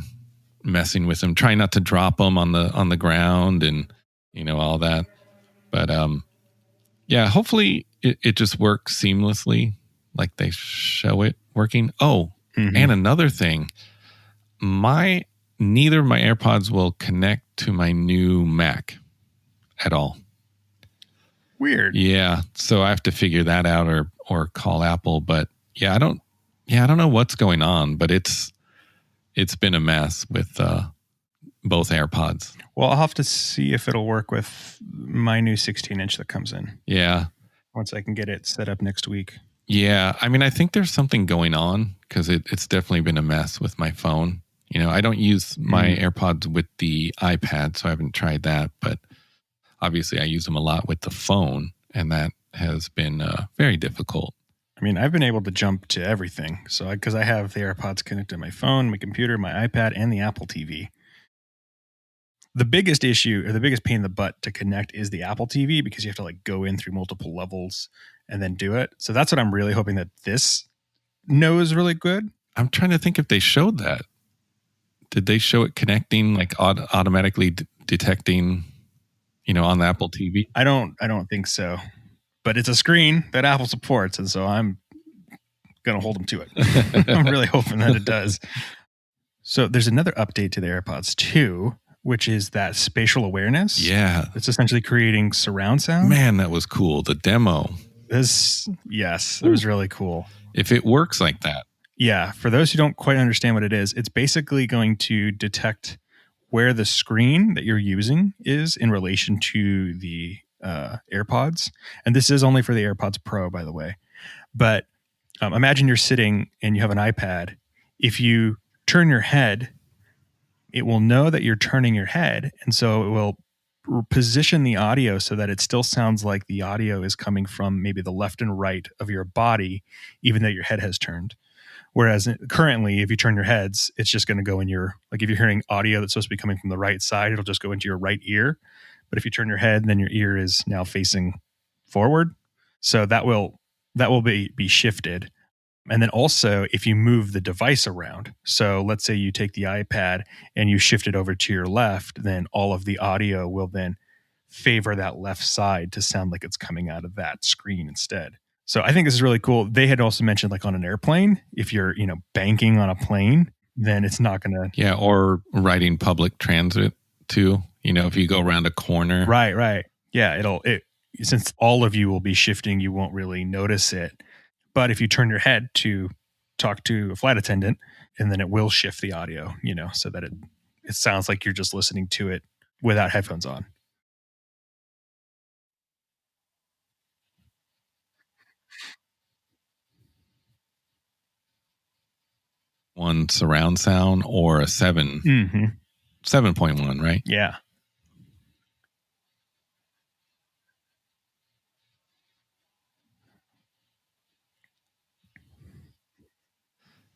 S1: messing with them, trying not to drop them on the ground and, all that. But hopefully it just works seamlessly like they show it working. Oh, and another thing, neither of my AirPods will connect to my new Mac at all.
S2: Weird.
S1: Yeah. So I have to figure that out or call Apple. But I don't know what's going on, but it's been a mess with both AirPods.
S2: Well, I'll have to see if it'll work with my new 16-inch that comes in.
S1: Yeah.
S2: Once I can get it set up next week.
S1: Yeah. I mean, I think there's something going on because it's definitely been a mess with my phone. I don't use my AirPods with the iPad, so I haven't tried that. But obviously, I use them a lot with the phone, and that has been very difficult.
S2: I mean, I've been able to jump to everything. So because I have the AirPods connected to my phone, my computer, my iPad, and the Apple TV. The biggest issue or the biggest pain in the butt to connect is the Apple TV because you have to go in through multiple levels and then do it. So that's what I'm really hoping that this knows really good.
S1: I'm trying to think if they showed that. Did they show it connecting, automatically detecting, on the Apple TV?
S2: I don't think so. But it's a screen that Apple supports, and so I'm going to hold them to it. I'm really hoping that it does. So there's another update to the AirPods 2, which is that spatial awareness.
S1: Yeah.
S2: It's essentially creating surround sound.
S1: Man, that was cool. The demo.
S2: It was really cool.
S1: If it works like that.
S2: Yeah, for those who don't quite understand what it is, it's basically going to detect where the screen that you're using is in relation to the AirPods. And this is only for the AirPods Pro, by the way. But imagine you're sitting and you have an iPad. If you turn your head, it will know that you're turning your head. And so it will position the audio so that it still sounds like the audio is coming from maybe the left and right of your body, even though your head has turned. Whereas currently, if you turn your heads, it's just going to go in your, like if you're hearing audio that's supposed to be coming from the right side, it'll just go into your right ear. But if you turn your head, then your ear is now facing forward. So that will be shifted. And then also, if you move the device around, so let's say you take the iPad and you shift it over to your left, then all of the audio will then favor that left side to sound like it's coming out of that screen instead. So I think this is really cool. They had also mentioned like on an airplane, if you're, banking on a plane, then it's not going to.
S1: Yeah, or riding public transit too. If you go around a corner.
S2: Right. Yeah, since all of you will be shifting, you won't really notice it. But if you turn your head to talk to a flight attendant, and then it will shift the audio, so that it sounds like you're just listening to it without headphones on.
S1: One surround sound or a 7.1, right?
S2: Yeah.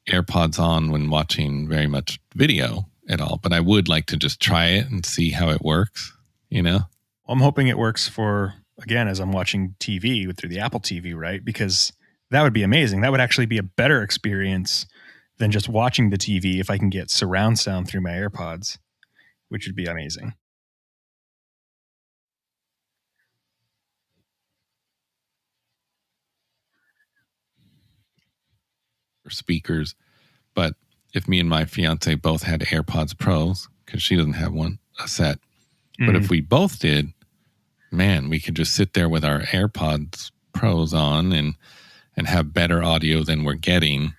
S1: AirPods on when watching very much video at all, but I would like to just try it and see how it works,
S2: I'm hoping it works for, again, as I'm watching TV through the Apple TV, right? Because that would be amazing. That would actually be a better experience than just watching the TV if I can get surround sound through my AirPods, which would be amazing.
S1: For speakers. But if me and my fiance both had AirPods Pros, because she doesn't have one, a set, but if we both did, man, we could just sit there with our AirPods Pros on and have better audio than we're getting,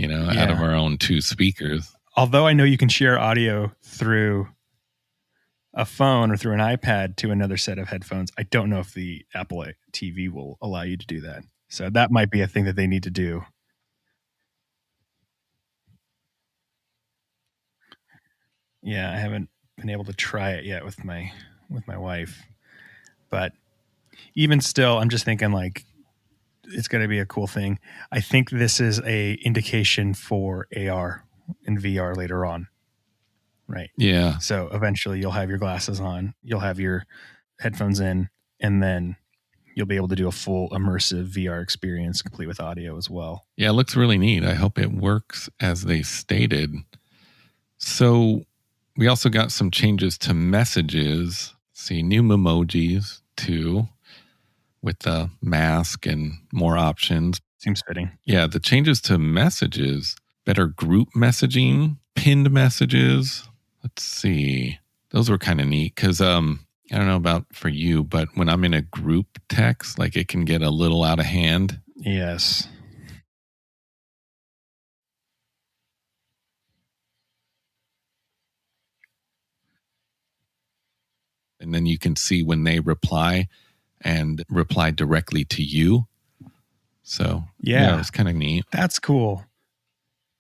S1: out of our own two speakers.
S2: Although I know you can share audio through a phone or through an iPad to another set of headphones, I don't know if the Apple TV will allow you to do that. So that might be a thing that they need to do. Yeah, I haven't been able to try it yet with my wife. But even still, I'm just thinking like it's going to be a cool thing. I think this is a indication for AR and VR later on. Right.
S1: Yeah.
S2: So eventually you'll have your glasses on, you'll have your headphones in, and then you'll be able to do a full immersive VR experience complete with audio as well.
S1: Yeah, it looks really neat. I hope it works as they stated. So we also got some changes to messages. See, new emojis too, with the mask and more options.
S2: Seems fitting.
S1: Yeah, the changes to messages, better group messaging, pinned messages. Let's see. Those were kind of neat because I don't know about for you, but when I'm in a group text, like it can get a little out of hand.
S2: Yes.
S1: And then you can see when they reply and reply directly to you. So yeah, it's kind of neat.
S2: That's cool.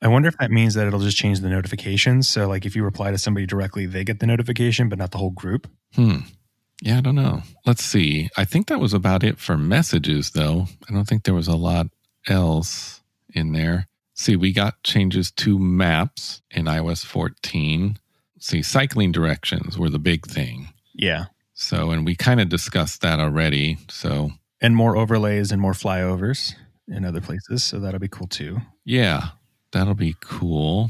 S2: I wonder if that means that it'll just change the notifications. So like if you reply to somebody directly, they get the notification, but not the whole group.
S1: Yeah, I don't know. Let's see. I think that was about it for messages, though. I don't think there was a lot else in there. See, we got changes to maps in iOS 14. See, cycling directions were the big thing.
S2: Yeah.
S1: So, and we kind of discussed that already. So,
S2: and more overlays and more flyovers in other places. So that'll be cool too.
S1: Yeah, that'll be cool.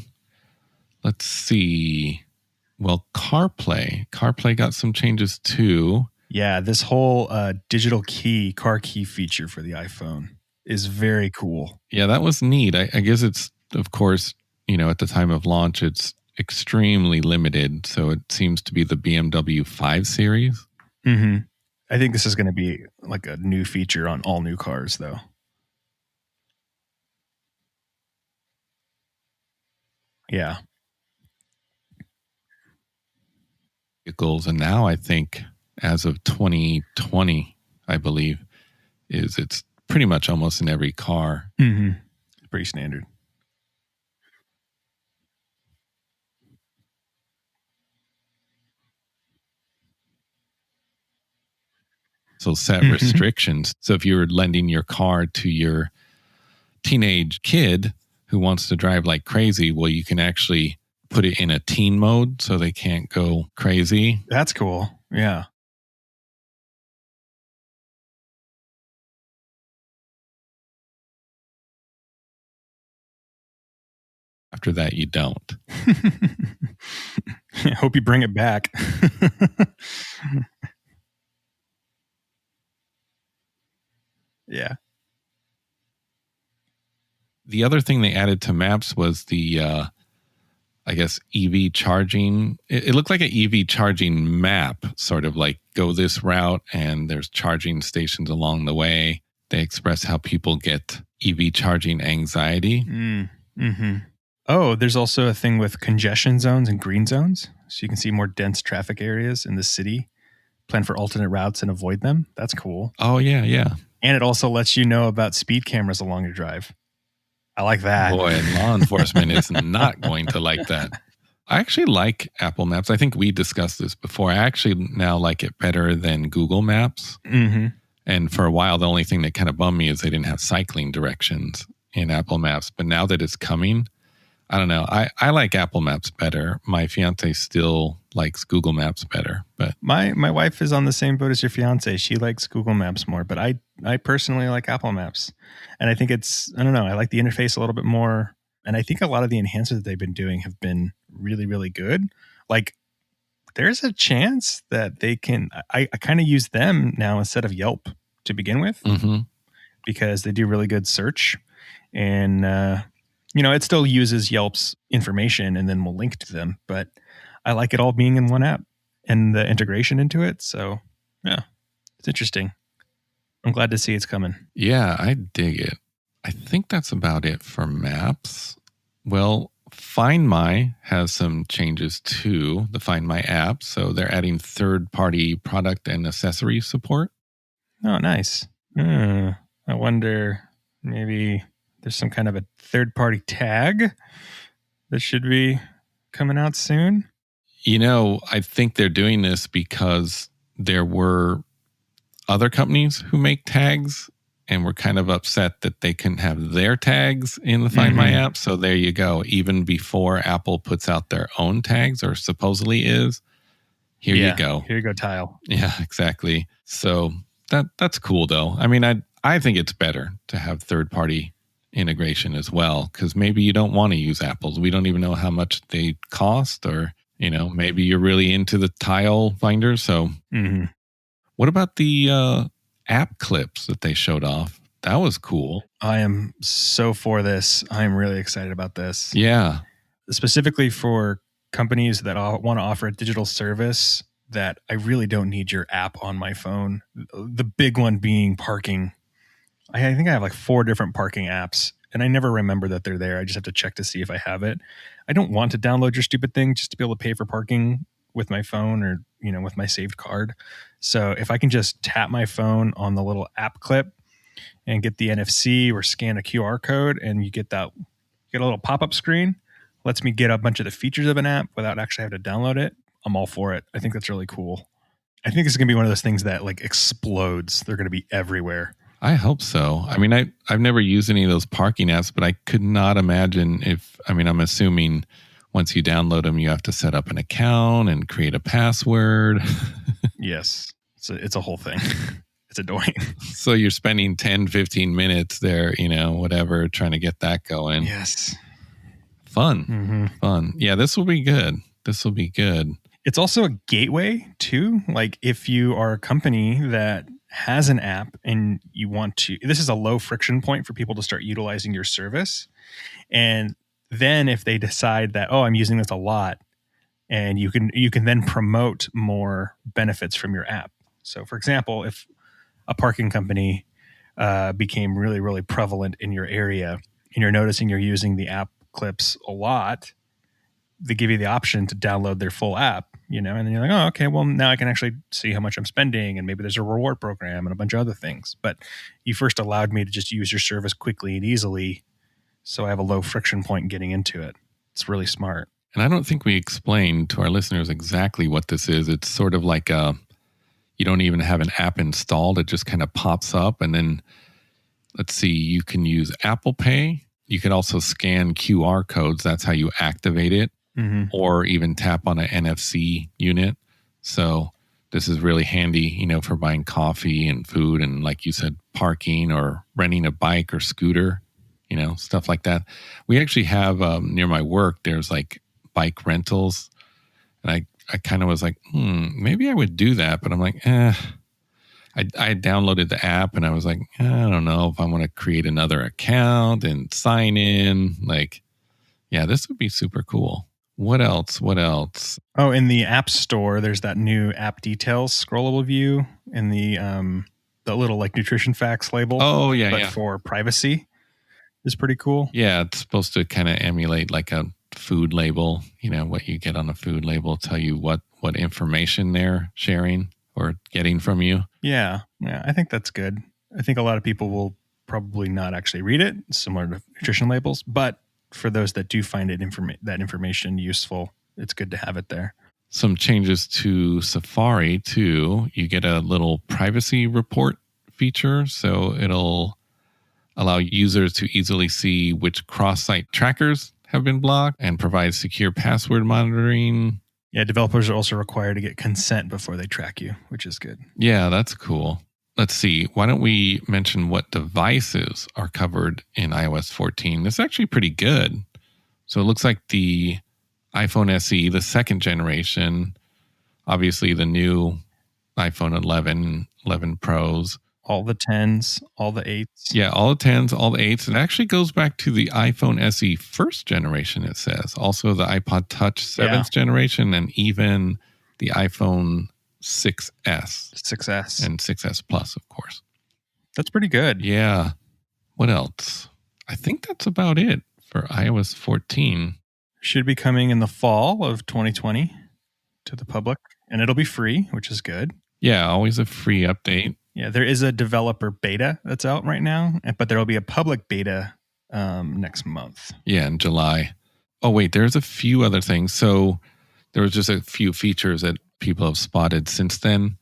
S1: Let's see. Well, CarPlay got some changes too.
S2: Yeah, this whole digital car key feature for the iPhone is very cool.
S1: Yeah, that was neat. I guess it's, of course, at the time of launch, it's extremely limited. So it seems to be the BMW 5 Series.
S2: Mm-hmm. I think this is going to be like a new feature on all new cars, though. Yeah.
S1: Vehicles, and now I think as of 2020, I believe, it's pretty much almost in every car.
S2: Mm-hmm. Pretty standard.
S1: So set restrictions. So if you're lending your car to your teenage kid who wants to drive like crazy, well, you can actually put it in a teen mode so they can't go crazy.
S2: That's cool. Yeah.
S1: After that, you don't.
S2: I hope you bring it back. Yeah.
S1: The other thing they added to Maps was the, I guess, EV charging. It looked like an EV charging map, sort of like go this route and there's charging stations along the way. They express how people get EV charging anxiety.
S2: Mm-hmm. Oh, there's also a thing with congestion zones and green zones. So you can see more dense traffic areas in the city, plan for alternate routes and avoid them. That's cool.
S1: Oh, yeah, yeah.
S2: And it also lets you know about speed cameras along your drive. I like that.
S1: Boy, and law enforcement is not going to like that. I actually like Apple Maps. I think we discussed this before. I actually now like it better than Google Maps.
S2: Mm-hmm.
S1: And for a while, the only thing that kind of bummed me is they didn't have cycling directions in Apple Maps. But now that it's coming, I don't know. I like Apple Maps better. My fiance still likes Google Maps better. But
S2: my wife is on the same boat as your fiance. She likes Google Maps more, but I personally like Apple Maps. And I think I don't know, I like the interface a little bit more. And I think a lot of the enhancements that they've been doing have been really, really good. Like there's a chance that they can, I kind of use them now instead of Yelp to begin with, because they do really good search. And, it still uses Yelp's information and then will link to them, but I like it all being in one app and the integration into it. So yeah, it's interesting. I'm glad to see it's coming.
S1: Yeah, I dig it. I think that's about it for Maps. Well, Find My has some changes too, the Find My app. So they're adding third-party product and accessory support.
S2: Oh, nice. I wonder, maybe there's some kind of a third-party tag that should be coming out soon.
S1: I think they're doing this because there were other companies who make tags and were kind of upset that they couldn't have their tags in the Find My app. So there you go. Even before Apple puts out their own tags, or supposedly is, here you go.
S2: Here you go, Tile.
S1: Yeah, exactly. So that's cool though. I mean, I think it's better to have third-party integration as well, because maybe you don't want to use Apple's. We don't even know how much they cost, or maybe you're really into the tile finder. So what about the app clips that they showed off? That was cool.
S2: I am so for this. I'm really excited about this.
S1: Yeah.
S2: Specifically for companies that want to offer a digital service that I really don't need your app on my phone. The big one being parking. I think I have like 4 different parking apps, and I never remember that they're there. I just have to check to see if I have it. I don't want to download your stupid thing just to be able to pay for parking with my phone or, with my saved card. So if I can just tap my phone on the little app clip and get the NFC or scan a QR code, and you get a little pop-up screen, lets me get a bunch of the features of an app without actually having to download it, I'm all for it. I think that's really cool. I think this is going to be one of those things that like explodes. They're going to be everywhere.
S1: I hope so. I mean, I've never used any of those parking apps, but I could not imagine I'm assuming once you download them, you have to set up an account and create a password.
S2: Yes. It's a whole thing. It's annoying.
S1: So you're spending 10, 15 minutes there, whatever, trying to get that going.
S2: Yes.
S1: Fun. Fun. Yeah, this will be good.
S2: It's also a gateway too. Like if you are a company that has an app and you want to, this is a low friction point for people to start utilizing your service. And then if they decide that, I'm using this a lot, and you can then promote more benefits from your app. So for example, if a parking company became really, really prevalent in your area and you're noticing you're using the app clips a lot, they give you the option to download their full app, and then you're like, oh, okay, well, now I can actually see how much I'm spending, and maybe there's a reward program and a bunch of other things. But you first allowed me to just use your service quickly and easily, so I have a low friction point getting into it. It's really smart.
S1: And I don't think we explained to our listeners exactly what this is. It's sort of like you don't even have an app installed. It just kind of pops up. And then, let's see, you can use Apple Pay. You can also scan QR codes. That's how you activate it. Or even tap on an NFC unit. So this is really handy, for buying coffee and food and, like you said, parking or renting a bike or scooter, stuff like that. We actually have near my work, there's like bike rentals. And I kind of was like, maybe I would do that. But I'm like, I downloaded the app and I was like, I don't know if I want to create another account and sign in. Like, yeah, this would be super cool. What else?
S2: Oh, in the App Store, there's that new app details scrollable view in the little like nutrition facts label.
S1: Oh, yeah,
S2: but for privacy is pretty cool.
S1: Yeah, it's supposed to kind of emulate like a food label. What you get on a food label, tell you what information they're sharing or getting from you.
S2: Yeah, I think that's good. I think a lot of people will probably not actually read it, similar to nutrition labels, but for those that do find that information useful, it's good to have it there.
S1: Some changes to Safari too. You get a little privacy report feature, so it'll allow users to easily see which cross-site trackers have been blocked and provide secure password monitoring.
S2: Yeah, developers are also required to get consent before they track you, which is good.
S1: Yeah, that's cool. Let's see. Why don't we mention what devices are covered in iOS 14? This is actually pretty good. So it looks like the iPhone SE, the second generation, obviously the new iPhone 11, 11 Pros.
S2: All the 10s, all the 8s.
S1: Yeah, all the 10s, all the 8s. It actually goes back to the iPhone SE first generation, it says. Also the iPod Touch 7th generation and even the iPhone 6S. And 6S Plus, of course.
S2: That's pretty good.
S1: Yeah. What else? I think that's about it for iOS 14.
S2: Should be coming in the fall of 2020 to the public, and it'll be free, which is good.
S1: Yeah, always a free update.
S2: Yeah, there is a developer beta that's out right now, but there will be a public beta next month.
S1: Yeah, in July. Oh, wait, there's a few other things. So there was just a few features that people have spotted since then.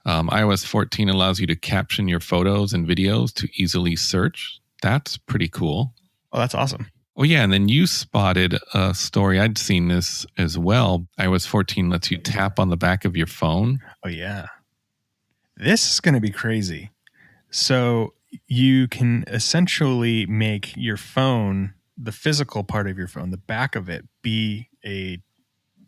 S1: iOS 14 allows you to caption your photos and videos to easily search. That's pretty cool.
S2: Oh, that's awesome.
S1: Oh, yeah. And then you spotted a story. I'd seen this as well. iOS 14 lets you tap on the back of your phone.
S2: Oh, yeah. This is going to be crazy. So you can essentially make your phone, the physical part of your phone, the back of it, be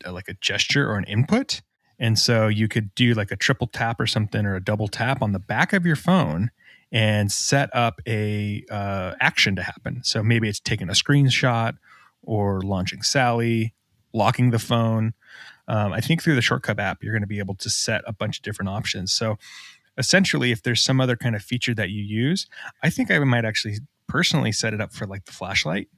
S2: like a gesture or an input. And so you could do like a triple tap or something, or a double tap on the back of your phone and set up a action to happen. So maybe it's taking a screenshot or launching Sally, locking the phone. I think through the Shortcut app, you're going to be able to set a bunch of different options. So essentially, if there's some other kind of feature that you use, I think I might actually personally set it up for like the flashlight,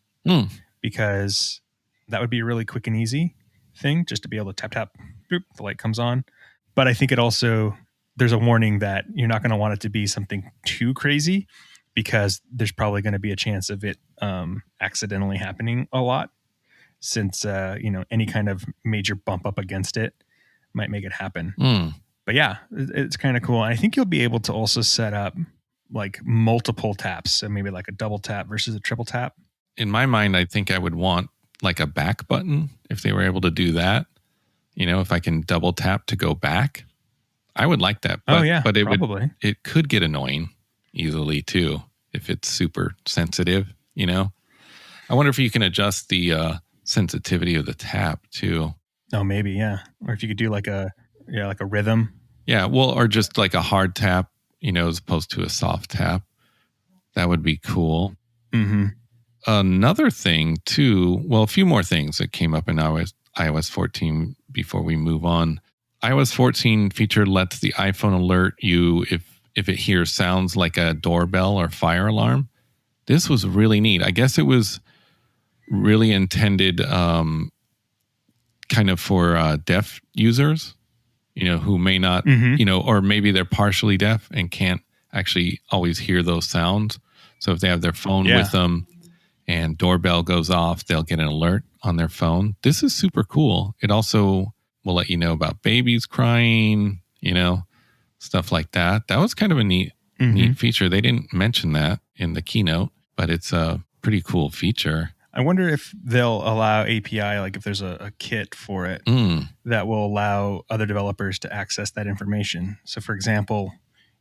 S2: because that would be a really quick and easy thing, just to be able to tap, tap, boop, the light comes on. But I think it also, there's a warning that you're not going to want it to be something too crazy, because there's probably going to be a chance of it accidentally happening a lot, since any kind of major bump up against it might make it happen. But yeah, it's kind of cool. And I think you'll be able to also set up like multiple taps, so maybe like a double tap versus a triple tap.
S1: In my mind, I think I would want like a back button if they were able to do that. If I can double tap to go back, I would like that. But, but probably. It could get annoying easily too if it's super sensitive. I wonder if you can adjust the sensitivity of the tap too.
S2: Oh, maybe, yeah. Or if you could do like a rhythm.
S1: Yeah, well, or just like a hard tap, as opposed to a soft tap. That would be cool.
S2: Mm-hmm.
S1: Another thing too, well, a few more things that came up in iOS 14 before we move on. iOS 14 feature lets the iPhone alert you if it hears sounds like a doorbell or fire alarm. This was really neat. I guess it was really intended kind of for deaf users, who may not, or maybe they're partially deaf and can't actually always hear those sounds. So if they have their phone with them and doorbell goes off, they'll get an alert on their phone. This is super cool. It also will let you know about babies crying, stuff like that. That was kind of a neat feature. They didn't mention that in the keynote, but it's a pretty cool feature.
S2: I wonder if they'll allow API, like if there's a kit for it that will allow other developers to access that information. So for example,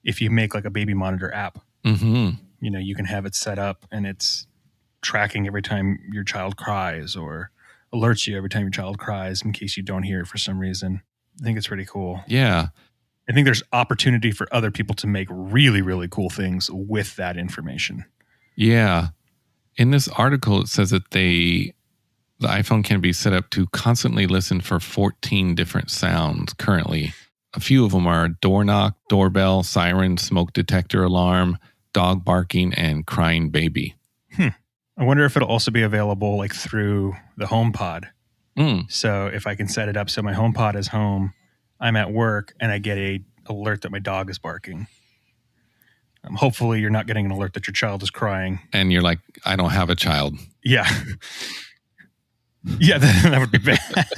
S2: if you make like a baby monitor app, you can have it set up and it's tracking every time your child cries or alerts you every time your child cries in case you don't hear it for some reason. I think it's pretty cool.
S1: Yeah.
S2: I think there's opportunity for other people to make really, really cool things with that information.
S1: Yeah. In this article, it says that the iPhone can be set up to constantly listen for 14 different sounds currently. A few of them are door knock, doorbell, siren, smoke detector alarm, dog barking, and crying baby.
S2: I wonder if it'll also be available like through the HomePod. So if I can set it up so my HomePod is home, I'm at work, and I get a alert that my dog is barking. Hopefully you're not getting an alert that your child is crying.
S1: And you're like, I don't have a child.
S2: Yeah. Yeah, that would be bad.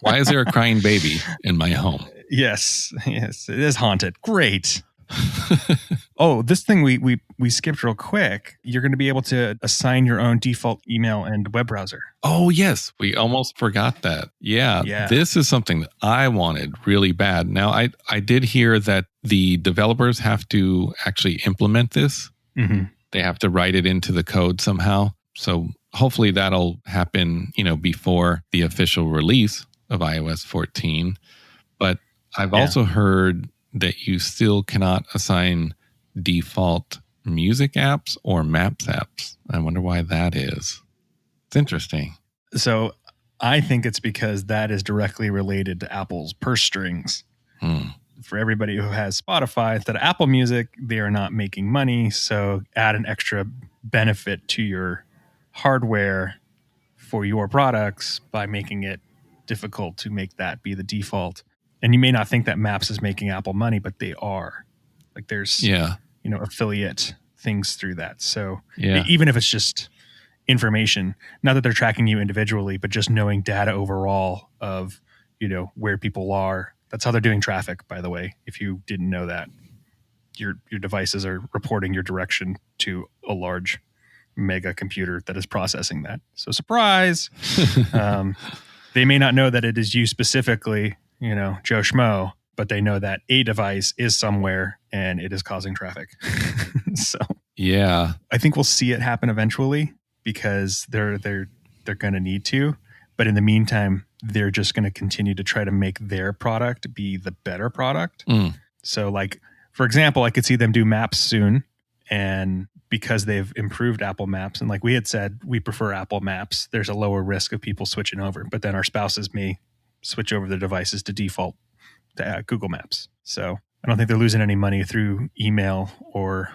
S1: Why is there a crying baby in my home?
S2: Yes, it is haunted. Great. Oh, this thing we skipped real quick. You're going to be able to assign your own default email and web browser.
S1: Oh, yes. We almost forgot that. Yeah. This is something that I wanted really bad. Now, I did hear that the developers have to actually implement this. They have to write it into the code somehow. So hopefully that'll happen, before the official release of iOS 14. But I've also heard that you still cannot assign default music apps or maps apps. I wonder why that is. It's interesting.
S2: So I think it's because that is directly related to Apple's purse strings. For everybody who has Spotify, instead of Apple Music, they are not making money. So add an extra benefit to your hardware for your products by making it difficult to make that be the default. And you may not think that Maps is making Apple money, but they are. Like there's, affiliate things through that. So even if it's just information, not that they're tracking you individually, but just knowing data overall of, where people are. That's how they're doing traffic, by the way. If you didn't know that, your devices are reporting your direction to a large mega computer that is processing that. So surprise, they may not know that it is you specifically, Joe Schmo, but they know that a device is somewhere and it is causing traffic. So I think we'll see it happen eventually because they're going to need to. But in the meantime, they're just going to continue to try to make their product be the better product. So like, for example, I could see them do Maps soon. And because they've improved Apple Maps, and like we had said, we prefer Apple Maps, there's a lower risk of people switching over. But then our spouses may switch over their devices to default to Google Maps. So I don't think they're losing any money through email or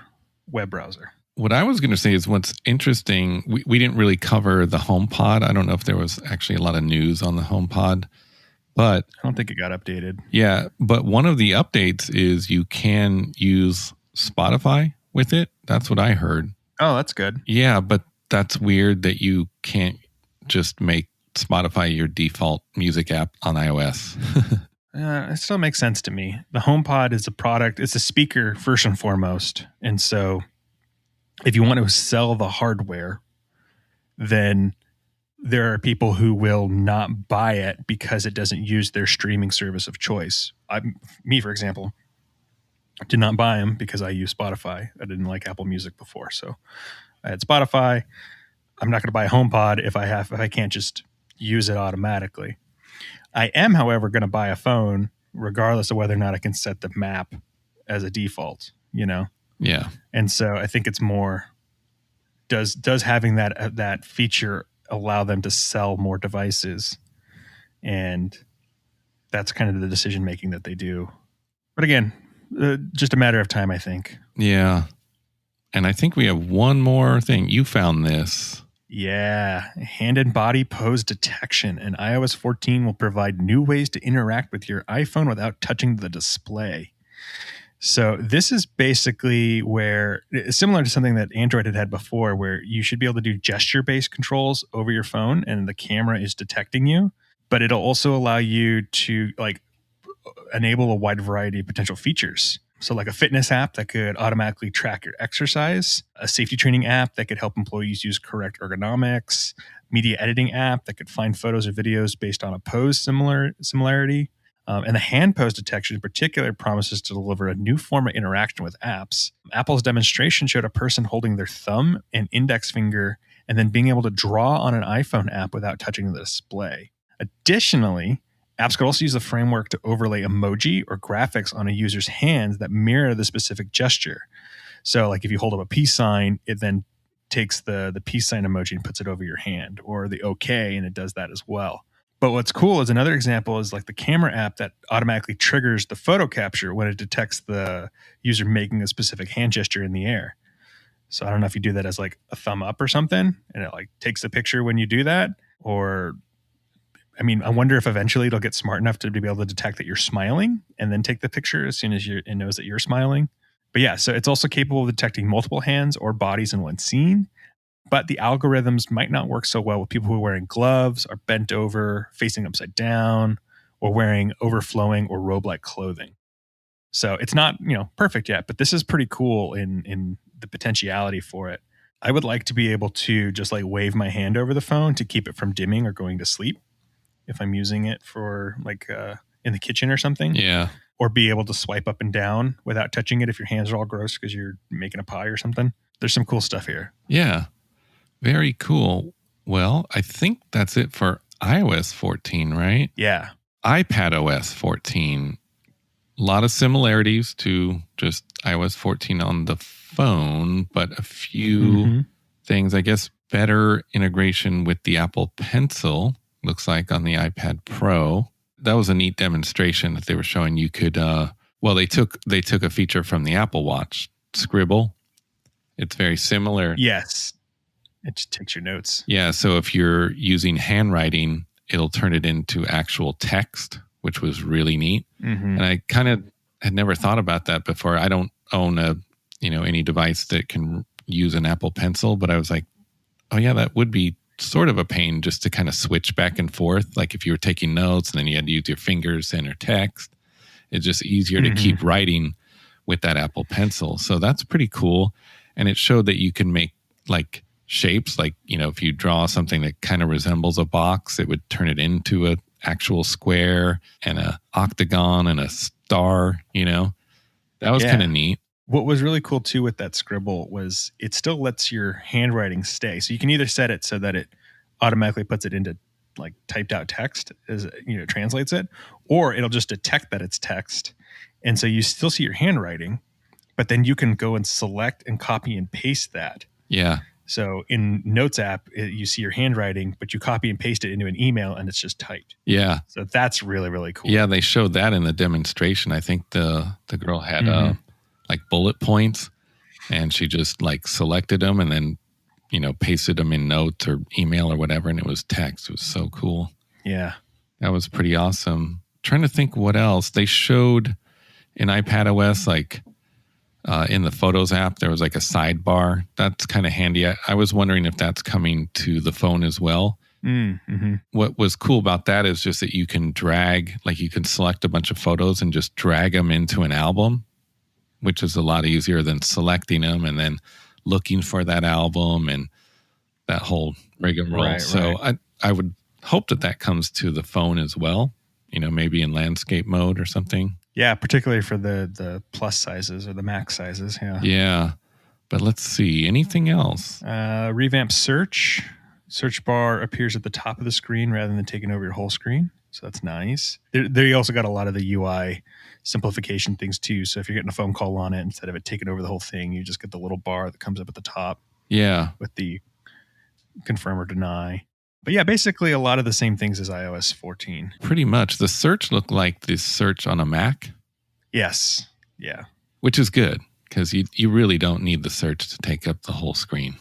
S2: web browser.
S1: What I was going to say is what's interesting, we didn't really cover the HomePod. I don't know if there was actually a lot of news on the HomePod, but
S2: I don't think it got updated.
S1: Yeah, but one of the updates is you can use Spotify with it. That's what I heard.
S2: Oh, that's good.
S1: Yeah, but that's weird that you can't just make Spotify your default music app on iOS.
S2: It still makes sense to me. The HomePod is a product. It's a speaker first and foremost. And so if you want to sell the hardware, then there are people who will not buy it because it doesn't use their streaming service of choice. Me, for example, did not buy them because I use Spotify. I didn't like Apple Music before. So I had Spotify. I'm not going to buy a HomePod if I can't just use it automatically. I am, however, going to buy a phone regardless of whether or not I can set the map as a default,
S1: Yeah.
S2: And so I think it's more, does having that feature allow them to sell more devices? And that's kind of the decision making that they do. But again, just a matter of time, I think.
S1: Yeah. And I think we have one more thing. You found this.
S2: Yeah, hand and body pose detection, and iOS 14 will provide new ways to interact with your iPhone without touching the display. So this is basically where, similar to something that Android had before, where you should be able to do gesture-based controls over your phone and the camera is detecting you, but it'll also allow you to enable a wide variety of potential features. So like a fitness app that could automatically track your exercise, a safety training app that could help employees use correct ergonomics, media editing app that could find photos or videos based on a pose similarity. And the hand pose detection in particular promises to deliver a new form of interaction with apps. Apple's demonstration showed a person holding their thumb and index finger and then being able to draw on an iPhone app without touching the display. Additionally, apps could also use the framework to overlay emoji or graphics on a user's hands that mirror the specific gesture. So like if you hold up a peace sign, it then takes the peace sign emoji and puts it over your hand, or the OK, and it does that as well. But what's cool is another example is like the camera app that automatically triggers the photo capture when it detects the user making a specific hand gesture in the air. So I don't know if you do that as like a thumb up or something, and it like takes the picture when you do that, or I mean, I wonder if eventually it'll get smart enough to be able to detect that you're smiling and then take the picture as soon as it knows that you're smiling. But yeah, so it's also capable of detecting multiple hands or bodies in one scene. But the algorithms might not work so well with people who are wearing gloves, are bent over, facing upside down, or wearing overflowing or robe-like clothing. So it's not, perfect yet, but this is pretty cool in the potentiality for it. I would like to be able to just like wave my hand over the phone to keep it from dimming or going to sleep if I'm using it for like in the kitchen or something.
S1: Yeah.
S2: Or be able to swipe up and down without touching it if your hands are all gross because you're making a pie or something. There's some cool stuff here.
S1: Yeah. Very cool. Well, I think that's it for iOS 14, right?
S2: Yeah.
S1: iPadOS 14. A lot of similarities to just iOS 14 on the phone, but a few things, I guess, better integration with the Apple Pencil, looks like on the iPad Pro. That was a neat demonstration that they were showing. You could, they took a feature from the Apple Watch, Scribble. It's very similar.
S2: Yes. It just takes your notes.
S1: Yeah. So if you're using handwriting, it'll turn it into actual text, which was really neat. And I kind of had never thought about that before. I don't own any device that can use an Apple Pencil, but I was like, oh yeah, that would be sort of a pain just to kind of switch back and forth. Like if you were taking notes and then you had to use your fingers to enter text, it's just easier to keep writing with that Apple Pencil. So that's pretty cool. And it showed that you can make like shapes, like, if you draw something that kind of resembles a box, it would turn it into an actual square and a octagon and a star, that was kind of neat.
S2: What was really cool too with that Scribble was it still lets your handwriting stay. So you can either set it so that it automatically puts it into like typed out text as translates it, or it'll just detect that it's text. And so you still see your handwriting, but then you can go and select and copy and paste that.
S1: Yeah.
S2: So in Notes app, you see your handwriting, but you copy and paste it into an email and it's just typed.
S1: Yeah.
S2: So that's really, really cool.
S1: Yeah, they showed that in the demonstration. I think the girl had like bullet points and she just like selected them and then, pasted them in Notes or email or whatever. And it was text. It was so cool.
S2: Yeah.
S1: That was pretty awesome. Trying to think what else. They showed in iPadOS, like, in the Photos app, there was like a sidebar. That's kind of handy. I was wondering if that's coming to the phone as well. What was cool about that is just that you can drag, like you can select a bunch of photos and just drag them into an album, which is a lot easier than selecting them and then looking for that album and that whole rigmarole.
S2: Right,
S1: so I would hope that comes to the phone as well, maybe in landscape mode or something.
S2: Yeah, particularly for the plus sizes or the max sizes. Yeah.
S1: Yeah. But let's see. Anything else?
S2: Revamped search. Search bar appears at the top of the screen rather than taking over your whole screen. So that's nice. They also got a lot of the UI simplification things too. So if you're getting a phone call on it, instead of it taking over the whole thing, you just get the little bar that comes up at the top.
S1: Yeah.
S2: With the confirm or deny. But yeah, basically a lot of the same things as iOS 14.
S1: Pretty much. The search looked like the search on a Mac.
S2: Yes. Yeah.
S1: Which is good because you really don't need the search to take up the whole screen.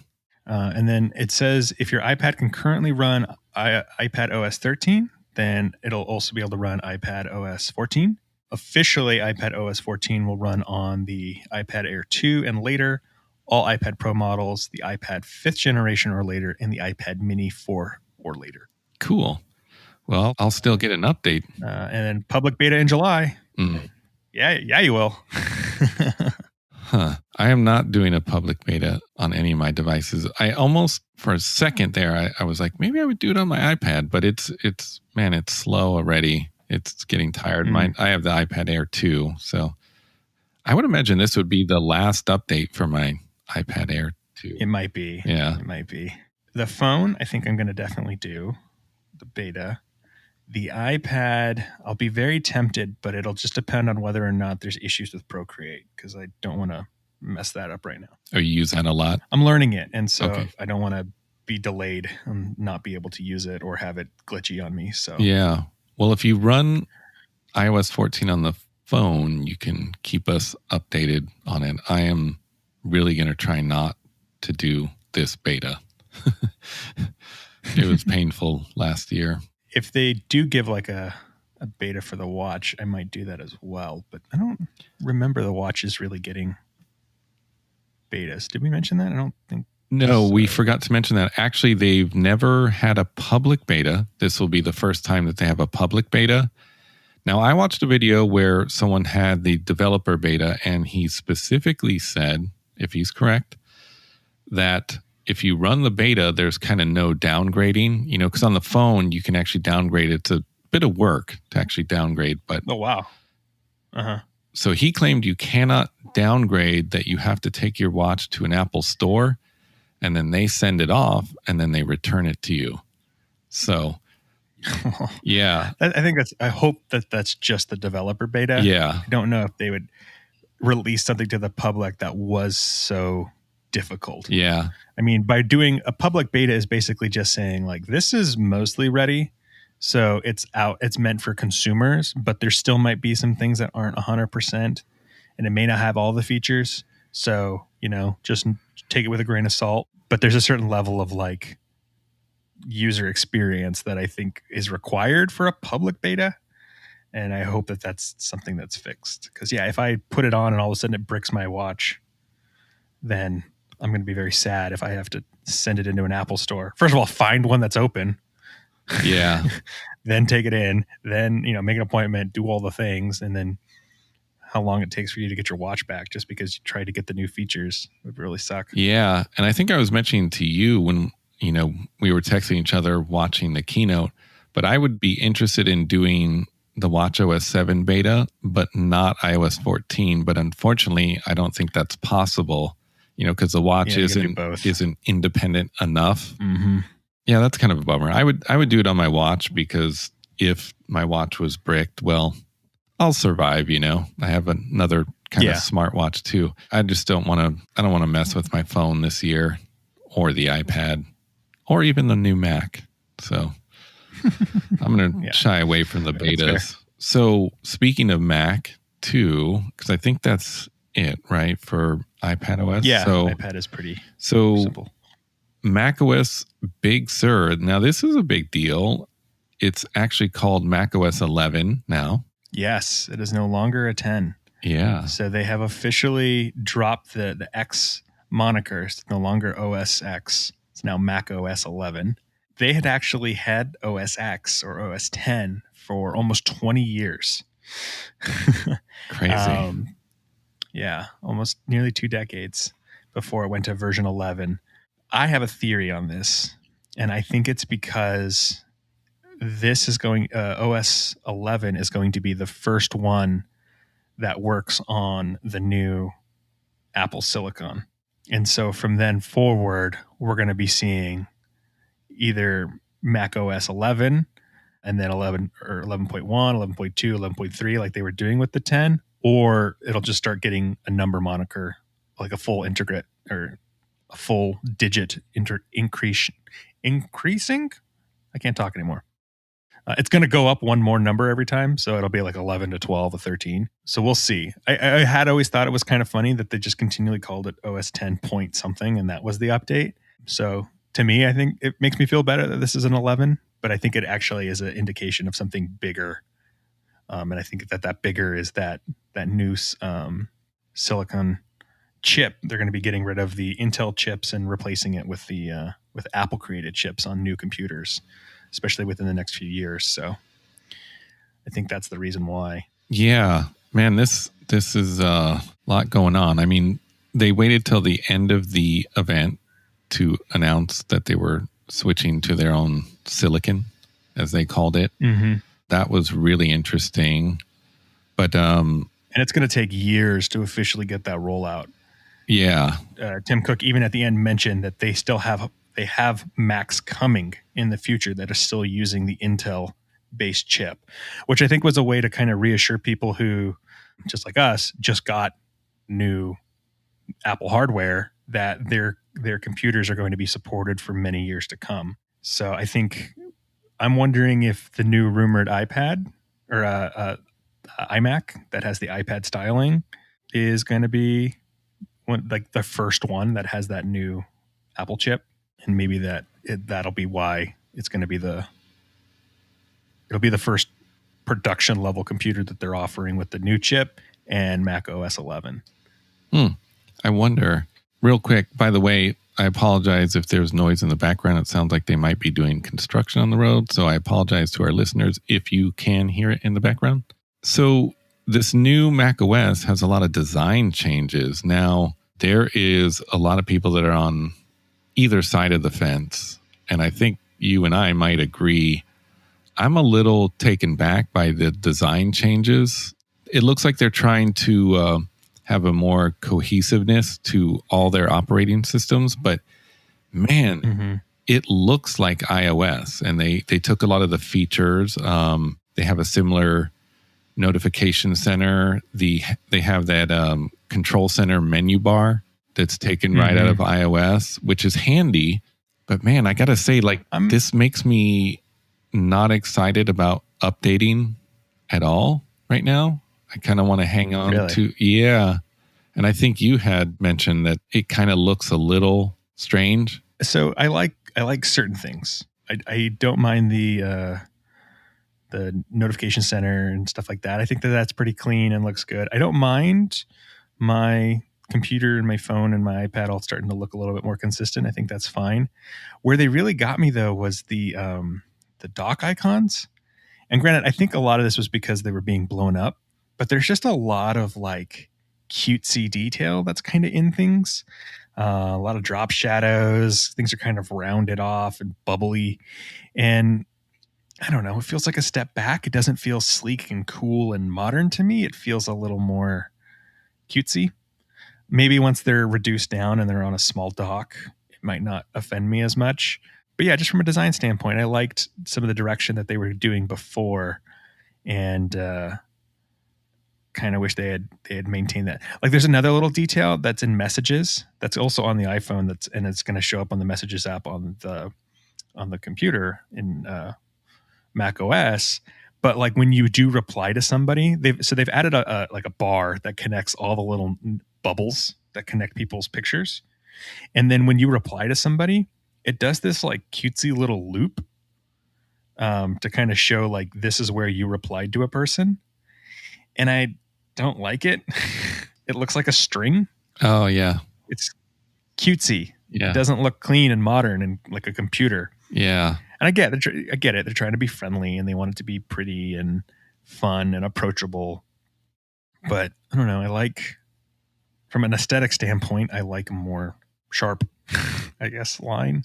S2: And then it says if your iPad can currently run iPadOS 13, then it'll also be able to run iPadOS 14. Officially, iPadOS 14 will run on the iPad Air 2 and later, all iPad Pro models, the iPad 5th generation or later, and the iPad Mini 4 or later.
S1: Cool. Well, I'll still get an update.
S2: And then public beta in July. Yeah, you will.
S1: I am not doing a public beta on any of my devices. I almost, for a second there, I was like, maybe I would do it on my iPad, but it's slow already. It's getting tired. I have the iPad Air 2, so I would imagine this would be the last update for my iPad Air 2.
S2: It might be.
S1: Yeah.
S2: It might be. The phone, I think I'm going to definitely do the beta. The iPad, I'll be very tempted, but it'll just depend on whether or not there's issues with Procreate because I don't want to mess that up right now.
S1: Oh, you use that a lot?
S2: I'm learning it, and so I don't want to be delayed and not be able to use it or have it glitchy on me. So
S1: yeah. Well, if you run iOS 14 on the phone, you can keep us updated on it. I am really going to try not to do this beta. It was painful last year.
S2: If they do give like a beta for the watch, I might do that as well. But I don't remember the watches really getting betas. Did we mention that? I don't think.
S1: No, we forgot to mention that. Actually, they've never had a public beta. This will be the first time that they have a public beta. Now, I watched a video where someone had the developer beta, and he specifically said, if he's correct, that if you run the beta, there's kind of no downgrading, because on the phone, you can actually downgrade. It's a bit of work to actually downgrade. But
S2: oh, wow. Uh-huh.
S1: So he claimed you cannot downgrade, that you have to take your watch to an Apple store, and then they send it off, and then they return it to you. So, yeah.
S2: I hope that's just the developer beta.
S1: Yeah.
S2: I don't know if they would release something to the public that was so difficult.
S1: Yeah.
S2: I mean, by doing a public beta is basically just saying like, this is mostly ready. So it's out, it's meant for consumers, but there still might be some things that aren't 100% and it may not have all the features. So, just take it with a grain of salt, but there's a certain level of like user experience that I think is required for a public beta. And I hope that that's something that's fixed. Because if I put it on and all of a sudden it bricks my watch, then I'm going to be very sad if I have to send it into an Apple store. First of all, find one that's open.
S1: Yeah.
S2: Then take it in. Then, make an appointment, do all the things. And then how long it takes for you to get your watch back just because you tried to get the new features would really suck.
S1: Yeah. And I think I was mentioning to you when, we were texting each other watching the keynote, but I would be interested in doing the watchOS 7 beta, but not iOS 14. But unfortunately, I don't think that's possible, because the watch isn't independent enough.
S2: Mm-hmm.
S1: Yeah, that's kind of a bummer. I would do it on my watch because if my watch was bricked, well, I'll survive, I have another kind of smartwatch too. I just don't want to mess with my phone this year or the iPad or even the new Mac. So I'm going to shy away from the betas. So speaking of Mac too, because I think that's it, right, for iPadOS?
S2: Yeah,
S1: so,
S2: iPad is pretty simple.
S1: macOS Big Sur. Now, this is a big deal. It's actually called macOS 11 now.
S2: Yes, it is no longer a 10.
S1: Yeah.
S2: So they have officially dropped the X moniker. It's no longer OS X. It's now macOS 11. They had actually had OS X or OS 10 for almost 20 years.
S1: Crazy.
S2: Almost nearly 2 decades before it went to version 11. I have a theory on this, and I think it's because this is OS 11 is going to be the first one that works on the new Apple Silicon. And so from then forward, we're going to be seeing either macOS 11 and then 11 or 11.1, 11.2, 11.3, like they were doing with the 10, or it'll just start getting a number moniker, like a full integrate or a full digit increasing. I can't talk anymore. It's going to go up one more number every time. So it'll be like 11 to 12 or 13. So we'll see. I had always thought it was kind of funny that they just continually called it OS 10 point something. And that was the update. So to me, I think it makes me feel better that this is an 11, but I think it actually is an indication of something bigger. And I think that bigger is that new silicon chip. They're going to be getting rid of the Intel chips and replacing it with the with Apple created chips on new computers, especially within the next few years. So I think that's the reason why.
S1: Yeah, man, this is a lot going on. I mean, they waited till the end of the event to announce that they were switching to their own silicon, as they called it.
S2: Mm-hmm.
S1: That was really interesting. But
S2: and it's going to take years to officially get that rollout.
S1: Yeah.
S2: Tim Cook even at the end mentioned that they still have Macs coming in the future that are still using the Intel based chip, which I think was a way to kind of reassure people who, just like us, just got new Apple hardware that their computers are going to be supported for many years to come. So I think I'm wondering if the new rumored iPad or iMac that has the iPad styling is going to be like the first one that has that new Apple chip, and maybe that'll be why it's going to be it'll be the first production level computer that they're offering with the new chip and macOS 11.
S1: I wonder. Real quick, by the way, I apologize if there's noise in the background. It sounds like they might be doing construction on the road, so I apologize to our listeners if you can hear it in the background. So this new macOS has a lot of design changes. Now, there is a lot of people that are on either side of the fence, and I think you and I might agree. I'm a little taken back by the design changes. It looks like they're trying to have a more cohesiveness to all their operating systems, but man, it looks like iOS, and they took a lot of the features. They have a similar notification center. They have that control center menu bar that's taken right out of iOS, which is handy. But man, I got to say, this makes me not excited about updating at all right now. I kind of want to hang on to, yeah. And I think you had mentioned that it kind of looks a little strange.
S2: So I like certain things. I don't mind the notification center and stuff like that. I think that's pretty clean and looks good. I don't mind my computer and my phone and my iPad all starting to look a little bit more consistent. I think that's fine. Where they really got me though was the dock icons. And granted, I think a lot of this was because they were being blown up, but there's just a lot of like cutesy detail that's kind of in things. A lot of drop shadows. Things are kind of rounded off and bubbly. And I don't know, it feels like a step back. It doesn't feel sleek and cool and modern to me. It feels a little more cutesy. Maybe once they're reduced down and they're on a small dock, it might not offend me as much. But yeah, just from a design standpoint, I liked some of the direction that they were doing before, and kind of wish they had maintained that. Like, there's another little detail that's in Messages that's also on the iPhone and it's going to show up on the Messages app on the computer in Mac OS. But like when you do reply to somebody, they've added a bar that connects all the little bubbles that connect people's pictures, and then when you reply to somebody, it does this like cutesy little loop to kind of show like this is where you replied to a person. And I don't like it. It looks like a string.
S1: Oh yeah.
S2: It's cutesy.
S1: Yeah.
S2: It doesn't look clean and modern and like a computer.
S1: Yeah.
S2: And I get it. They're trying to be friendly and they want it to be pretty and fun and approachable. But I don't know. From an aesthetic standpoint, I like a more sharp, I guess, line.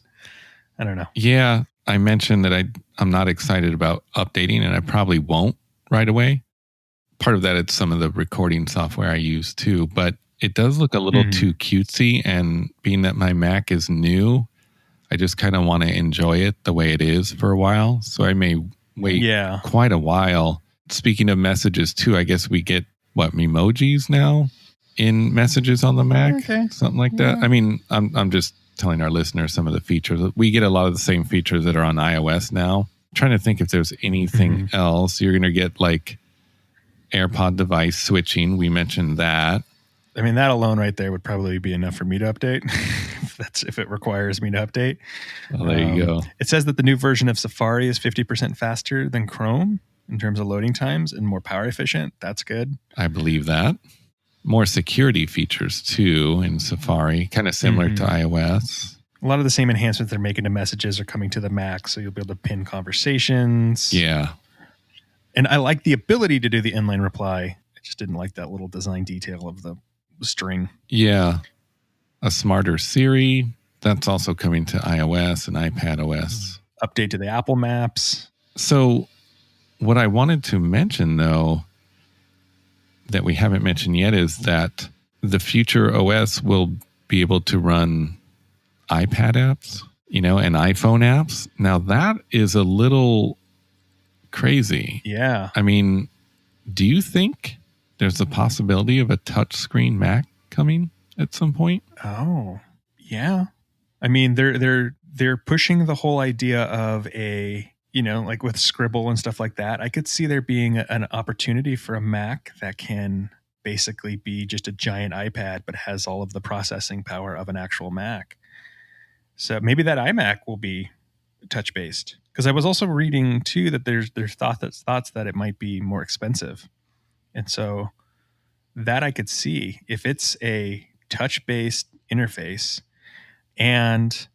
S2: I don't know.
S1: Yeah. I mentioned that I'm not excited about updating, and I probably won't right away. Part of that, it's some of the recording software I use too, but it does look a little too cutesy. And being that my Mac is new, I just kind of want to enjoy it the way it is for a while. So I may wait quite a while. Speaking of Messages too, I guess we get emojis now in Messages on the Mac, something like that. I mean, I'm just telling our listeners some of the features. We get a lot of the same features that are on iOS now. I'm trying to think if there's anything else. You're going to get like AirPod device switching. We mentioned that.
S2: I mean, that alone right there would probably be enough for me to update. if it requires me to update.
S1: Well, there you go.
S2: It says that the new version of Safari is 50% faster than Chrome in terms of loading times and more power efficient. That's good.
S1: I believe that. More security features too in Safari, kind of similar to iOS.
S2: A lot of the same enhancements they're making to messages are coming to the Mac, so you'll be able to pin conversations.
S1: Yeah.
S2: And I like the ability to do the inline reply. I just didn't like that little design detail of the string.
S1: Yeah. A smarter Siri. That's also coming to iOS and iPadOS.
S2: Update to the Apple Maps.
S1: So what I wanted to mention, though, that we haven't mentioned yet is that the future OS will be able to run iPad apps, and iPhone apps. Now, that is a little crazy.
S2: Yeah.
S1: I mean, do you think there's a possibility of a touchscreen Mac coming at some point?
S2: Oh, yeah. I mean, they're pushing the whole idea of a, like with Scribble and stuff like that. I could see there being an opportunity for a Mac that can basically be just a giant iPad, but has all of the processing power of an actual Mac. So maybe that iMac will be touch based. Because I was also reading too that there's thoughts that it might be more expensive, and so that I could see if it's a touch based interface, and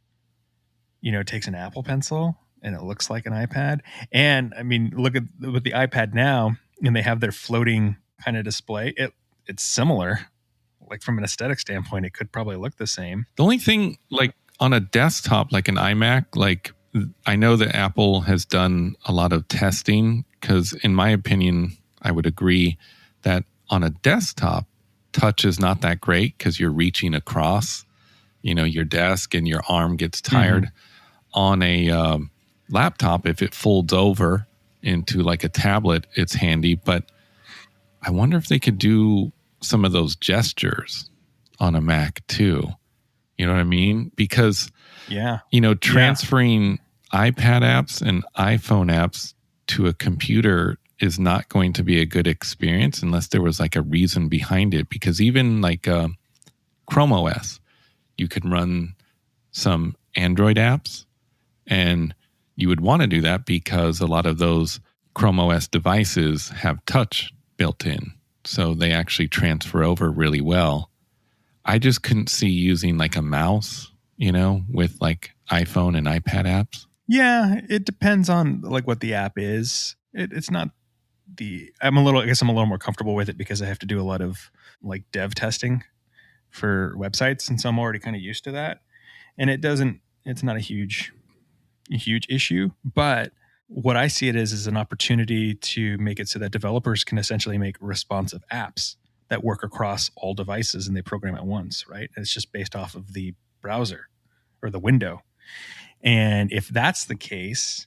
S2: it takes an Apple Pencil and it looks like an iPad. And I mean, look at with the iPad now, and they have their floating kind of display. It's similar. Like from an aesthetic standpoint, it could probably look the same.
S1: The only thing, like on a desktop, like an iMac, like I know that Apple has done a lot of testing because, in my opinion, I would agree that on a desktop, touch is not that great because you're reaching across, your desk and your arm gets tired. On a laptop, if it folds over into like a tablet, it's handy. But I wonder if they could do some of those gestures on a Mac too. You know what I mean? Because, transferring iPad apps and iPhone apps to a computer is not going to be a good experience unless there was like a reason behind it. Because even like Chrome OS, you could run some Android apps, and you would want to do that because a lot of those Chrome OS devices have touch built in. So they actually transfer over really well. I just couldn't see using like a mouse, with like iPhone and iPad apps.
S2: Yeah, it depends on like what the app is. It's not I guess I'm a little more comfortable with it because I have to do a lot of like dev testing for websites. And so I'm already kind of used to that. And it's not a huge issue, but what I see it is an opportunity to make it so that developers can essentially make responsive apps that work across all devices and they program at once, right? And it's just based off of the browser or the window. And if that's the case,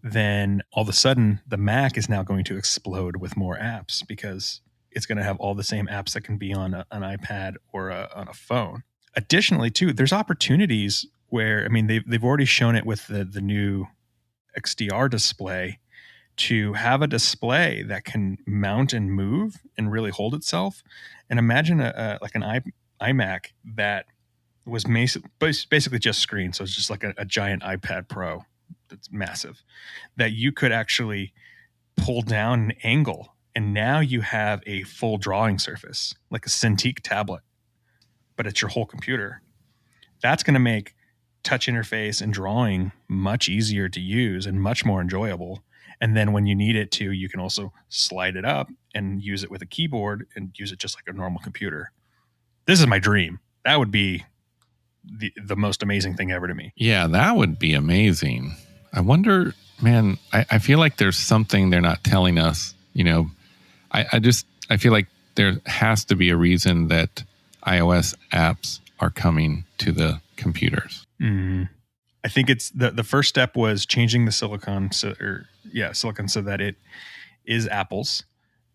S2: then all of a sudden the Mac is now going to explode with more apps because it's going to have all the same apps that can be on an iPad or on a phone. Additionally, too, there's opportunities where, I mean, they've already shown it with the new XDR display to have a display that can mount and move and really hold itself. And imagine like an iMac that was basically just screen. So it's just like a giant iPad Pro that's massive that you could actually pull down an angle. And now you have a full drawing surface, like a Cintiq tablet, but it's your whole computer. That's going to make touch interface and drawing much easier to use and much more enjoyable. And then when you need it to, you can also slide it up and use it with a keyboard and use it just like a normal computer. This is my dream. That would be the most amazing thing ever to me.
S1: Yeah, that would be amazing. I wonder, man, I feel like there's something they're not telling us. I feel like there has to be a reason that iOS apps are coming to the computers.
S2: I think it's the first step was changing the silicon so that it is Apple's,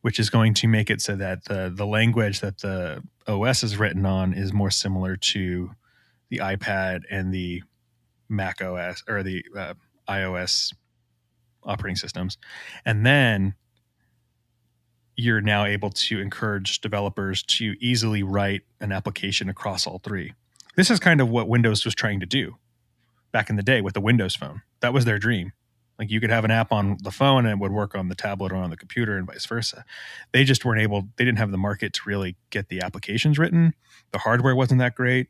S2: which is going to make it so that the language that the OS is written on is more similar to the iPad and the Mac OS or the iOS operating systems. And then you're now able to encourage developers to easily write an application across all three. This is kind of what Windows was trying to do back in the day with the Windows Phone. That was their dream. Like you could have an app on the phone and it would work on the tablet or on the computer and vice versa. They just weren't able, they didn't have the market to really get the applications written. The hardware wasn't that great.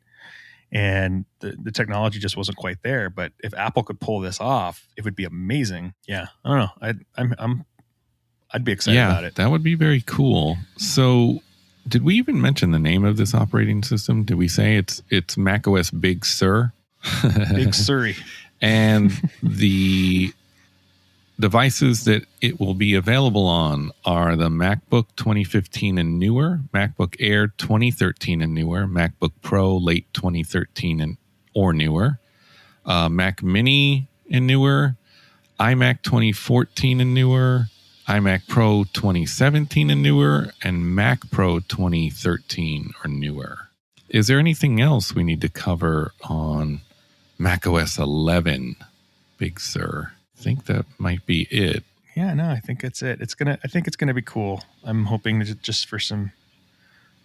S2: And the technology just wasn't quite there. But if Apple could pull this off, it would be amazing. Yeah. I don't know. I'd be excited about it.
S1: That would be very cool. So did we even mention the name of this operating system? Did we say it's macOS Big Sur?
S2: Big Sur.
S1: And the devices that it will be available on are the MacBook 2015 and newer, MacBook Air 2013 and newer, MacBook Pro late 2013 or newer, Mac Mini and newer, iMac 2014 and newer, iMac Pro 2017 and newer, and Mac Pro 2013 or newer. Is there anything else we need to cover on macOS 11, Big Sur? I think that might be it.
S2: Yeah, no, I think that's it. I think it's gonna be cool. I'm hoping just for some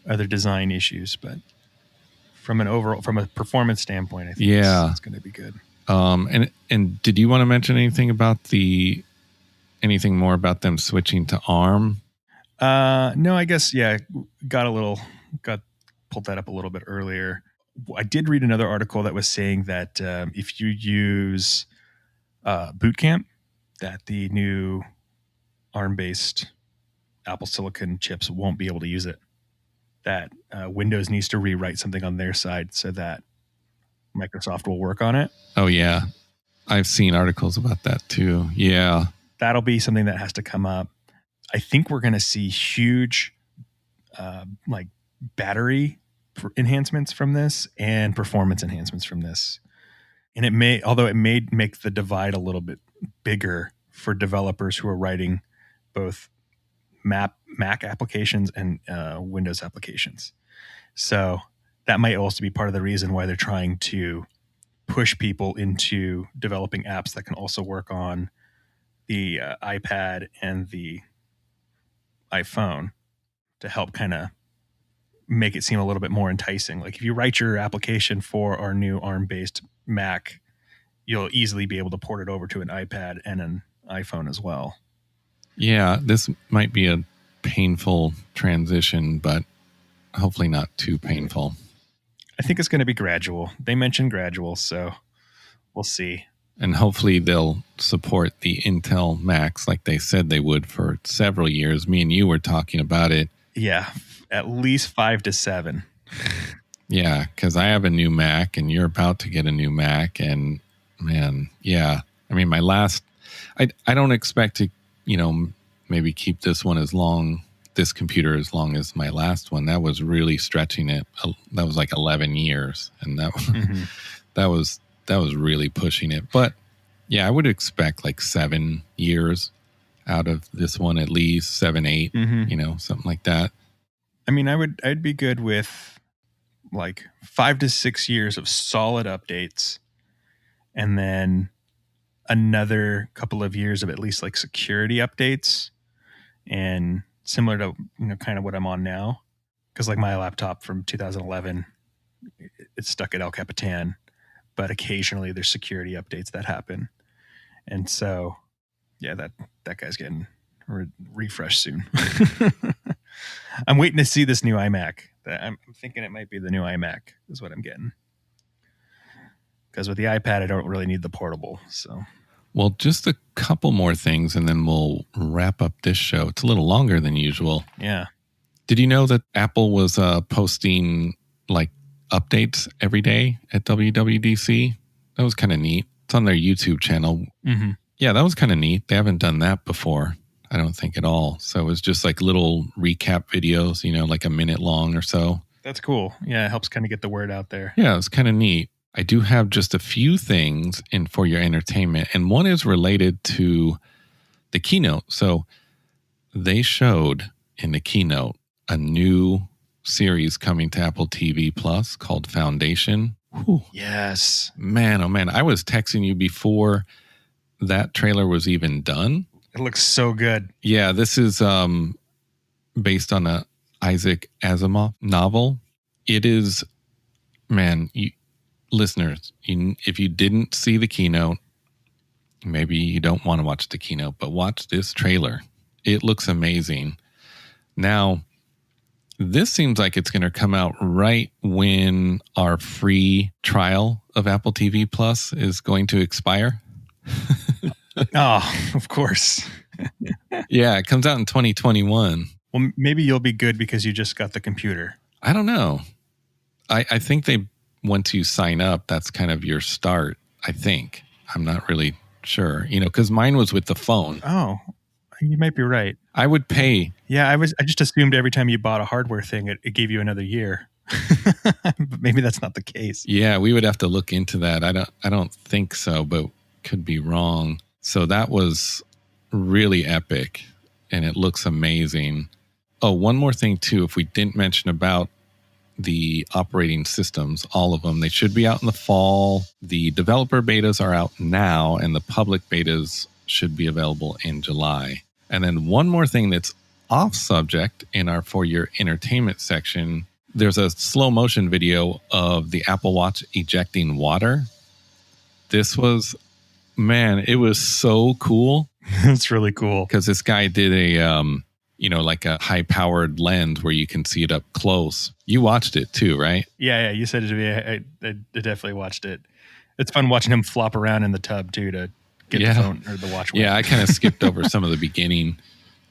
S2: other design issues, but from a performance standpoint, I think it's gonna be good.
S1: And did you want to mention anything more about them switching to ARM?
S2: No, I guess pulled that up a little bit earlier. I did read another article that was saying that if you use Boot Camp, that the new ARM-based Apple Silicon chips won't be able to use it. That Windows needs to rewrite something on their side so that Microsoft will work on it.
S1: Oh, yeah. I've seen articles about that too. Yeah.
S2: That'll be something that has to come up. I think we're going to see huge battery enhancements from this and performance enhancements from this. And it may make the divide a little bit bigger for developers who are writing both Mac applications and Windows applications. So that might also be part of the reason why they're trying to push people into developing apps that can also work on the iPad and the iPhone to help kind of make it seem a little bit more enticing. Like if you write your application for our new ARM-based Mac, you'll easily be able to port it over to an iPad and an iPhone as well.
S1: Yeah, this might be a painful transition, but hopefully not too painful.
S2: I think it's going to be gradual. They mentioned gradual, so we'll see.
S1: And hopefully they'll support the Intel Macs like they said they would for several years. Me and you were talking about it.
S2: Yeah, at least 5 to 7.
S1: Yeah, because I have a new Mac and you're about to get a new Mac. And man, yeah. I mean, I don't expect to, maybe keep this computer as long as my last one. That was really stretching it. That was like 11 years. And that was really pushing it. But yeah, I would expect like 7 years out of this one, at least 7, 8, something like that.
S2: I mean, I'd be good with like 5 to 6 years of solid updates and then another couple of years of at least like security updates and similar to, kind of what I'm on now. Cause like my laptop from 2011, it's stuck at El Capitan, but occasionally there's security updates that happen. And so, yeah, that guy's getting refreshed soon. I'm waiting to see this new iMac. I'm thinking it might be the new iMac is what I'm getting. Because with the iPad, I don't really need the portable. So,
S1: well, just a couple more things and then we'll wrap up this show. It's a little longer than usual.
S2: Yeah.
S1: Did you know that Apple was posting like updates every day at WWDC? That was kind of neat. It's on their YouTube channel.
S2: Mm-hmm.
S1: Yeah, that was kind of neat. They haven't done that before, I don't think at all. So it was just like little recap videos, like a minute long or so.
S2: That's cool. Yeah, it helps kind of get the word out there.
S1: Yeah, it's kind of neat. I do have just a few things in for your entertainment, and one is related to the keynote. So they showed in the keynote a new series coming to Apple TV Plus called Foundation. Whew.
S2: Yes.
S1: Man, oh man. I was texting you before that trailer was even done.
S2: It looks so good.
S1: Yeah, this is based on a Isaac Asimov novel. It is, man, listeners, if you didn't see the keynote, maybe you don't want to watch the keynote, but watch this trailer. It looks amazing. Now, this seems like it's going to come out right when our free trial of Apple TV Plus is going to expire.
S2: Oh, of course.
S1: Yeah, it comes out in 2021.
S2: Well, maybe you'll be good because you just got the computer.
S1: I don't know. I think once you sign up, that's kind of your start, I think. I'm not really sure, because mine was with the phone.
S2: Oh, you might be right.
S1: I would pay.
S2: Yeah, I just assumed every time you bought a hardware thing, it gave you another year. But maybe that's not the case.
S1: Yeah, we would have to look into that. I don't think so, but could be wrong. So that was really epic, and it looks amazing. Oh, one more thing too, if we didn't mention about the operating systems, all of them, they should be out in the fall. The developer betas are out now, and the public betas should be available in July. And then one more thing that's off subject in our For Your Entertainment section, there's a slow motion video of the Apple Watch ejecting water. This was, man, it was so cool.
S2: It's really cool.
S1: Because this guy did a, like a high powered lens where you can see it up close. You watched it too, right?
S2: Yeah. You said it to me. I definitely watched it. It's fun watching him flop around in the tub too to get the phone or the watch.
S1: Yeah, I kind of skipped over some of the beginning.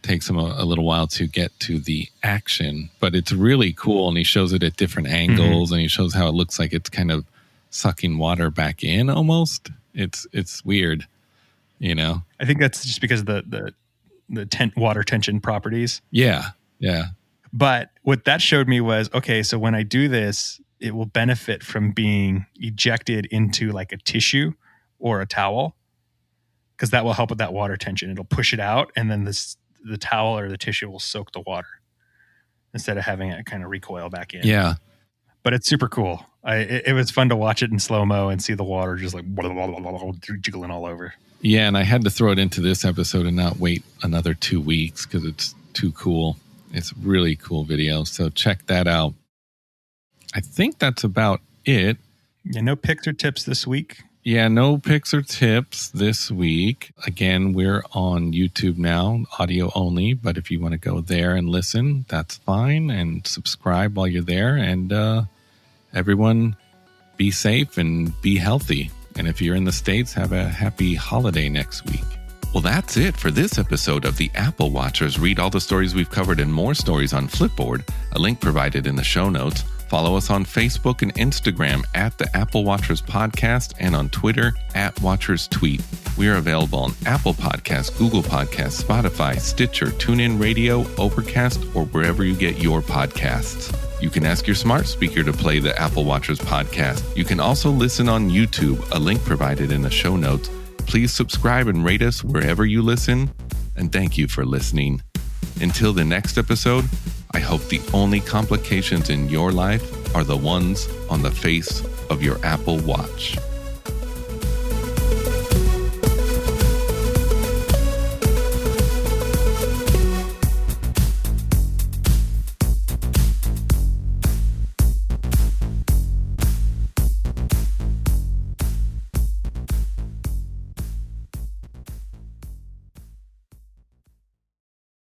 S1: Takes him a little while to get to the action, but it's really cool. And he shows it at different angles, and he shows how it looks like it's kind of sucking water back in almost. It's weird, I
S2: think that's just because of the water tension properties.
S1: Yeah.
S2: But what that showed me was, okay, so when I do this, it will benefit from being ejected into like a tissue or a towel, because that will help with that water tension. It'll push it out, and then the towel or the tissue will soak the water instead of having it kind of recoil back in.
S1: Yeah.
S2: But it's super cool. It was fun to watch it in slow-mo and see the water just like jiggling all over.
S1: Yeah, and I had to throw it into this episode and not wait another 2 weeks because it's too cool. It's a really cool video, so check that out. I think that's about it.
S2: Yeah, no picks or tips this week.
S1: Yeah, no picks or tips this week. Again, we're on YouTube now, audio only, but if you want to go there and listen, that's fine, and subscribe while you're there. And everyone, be safe and be healthy. And if you're in the States, have a happy holiday next week. Well, that's it for this episode of the Apple Watchers. Read all the stories we've covered and more stories on Flipboard, a link provided in the show notes. Follow us on Facebook and Instagram at the Apple Watchers Podcast, and on Twitter at Watchers Tweet. We are available on Apple Podcasts, Google Podcasts, Spotify, Stitcher, TuneIn Radio, Overcast, or wherever you get your podcasts. You can ask your smart speaker to play the Apple Watchers Podcast. You can also listen on YouTube, a link provided in the show notes. Please subscribe and rate us wherever you listen, and thank you for listening. Until the next episode, I hope the only complications in your life are the ones on the face of your Apple Watch.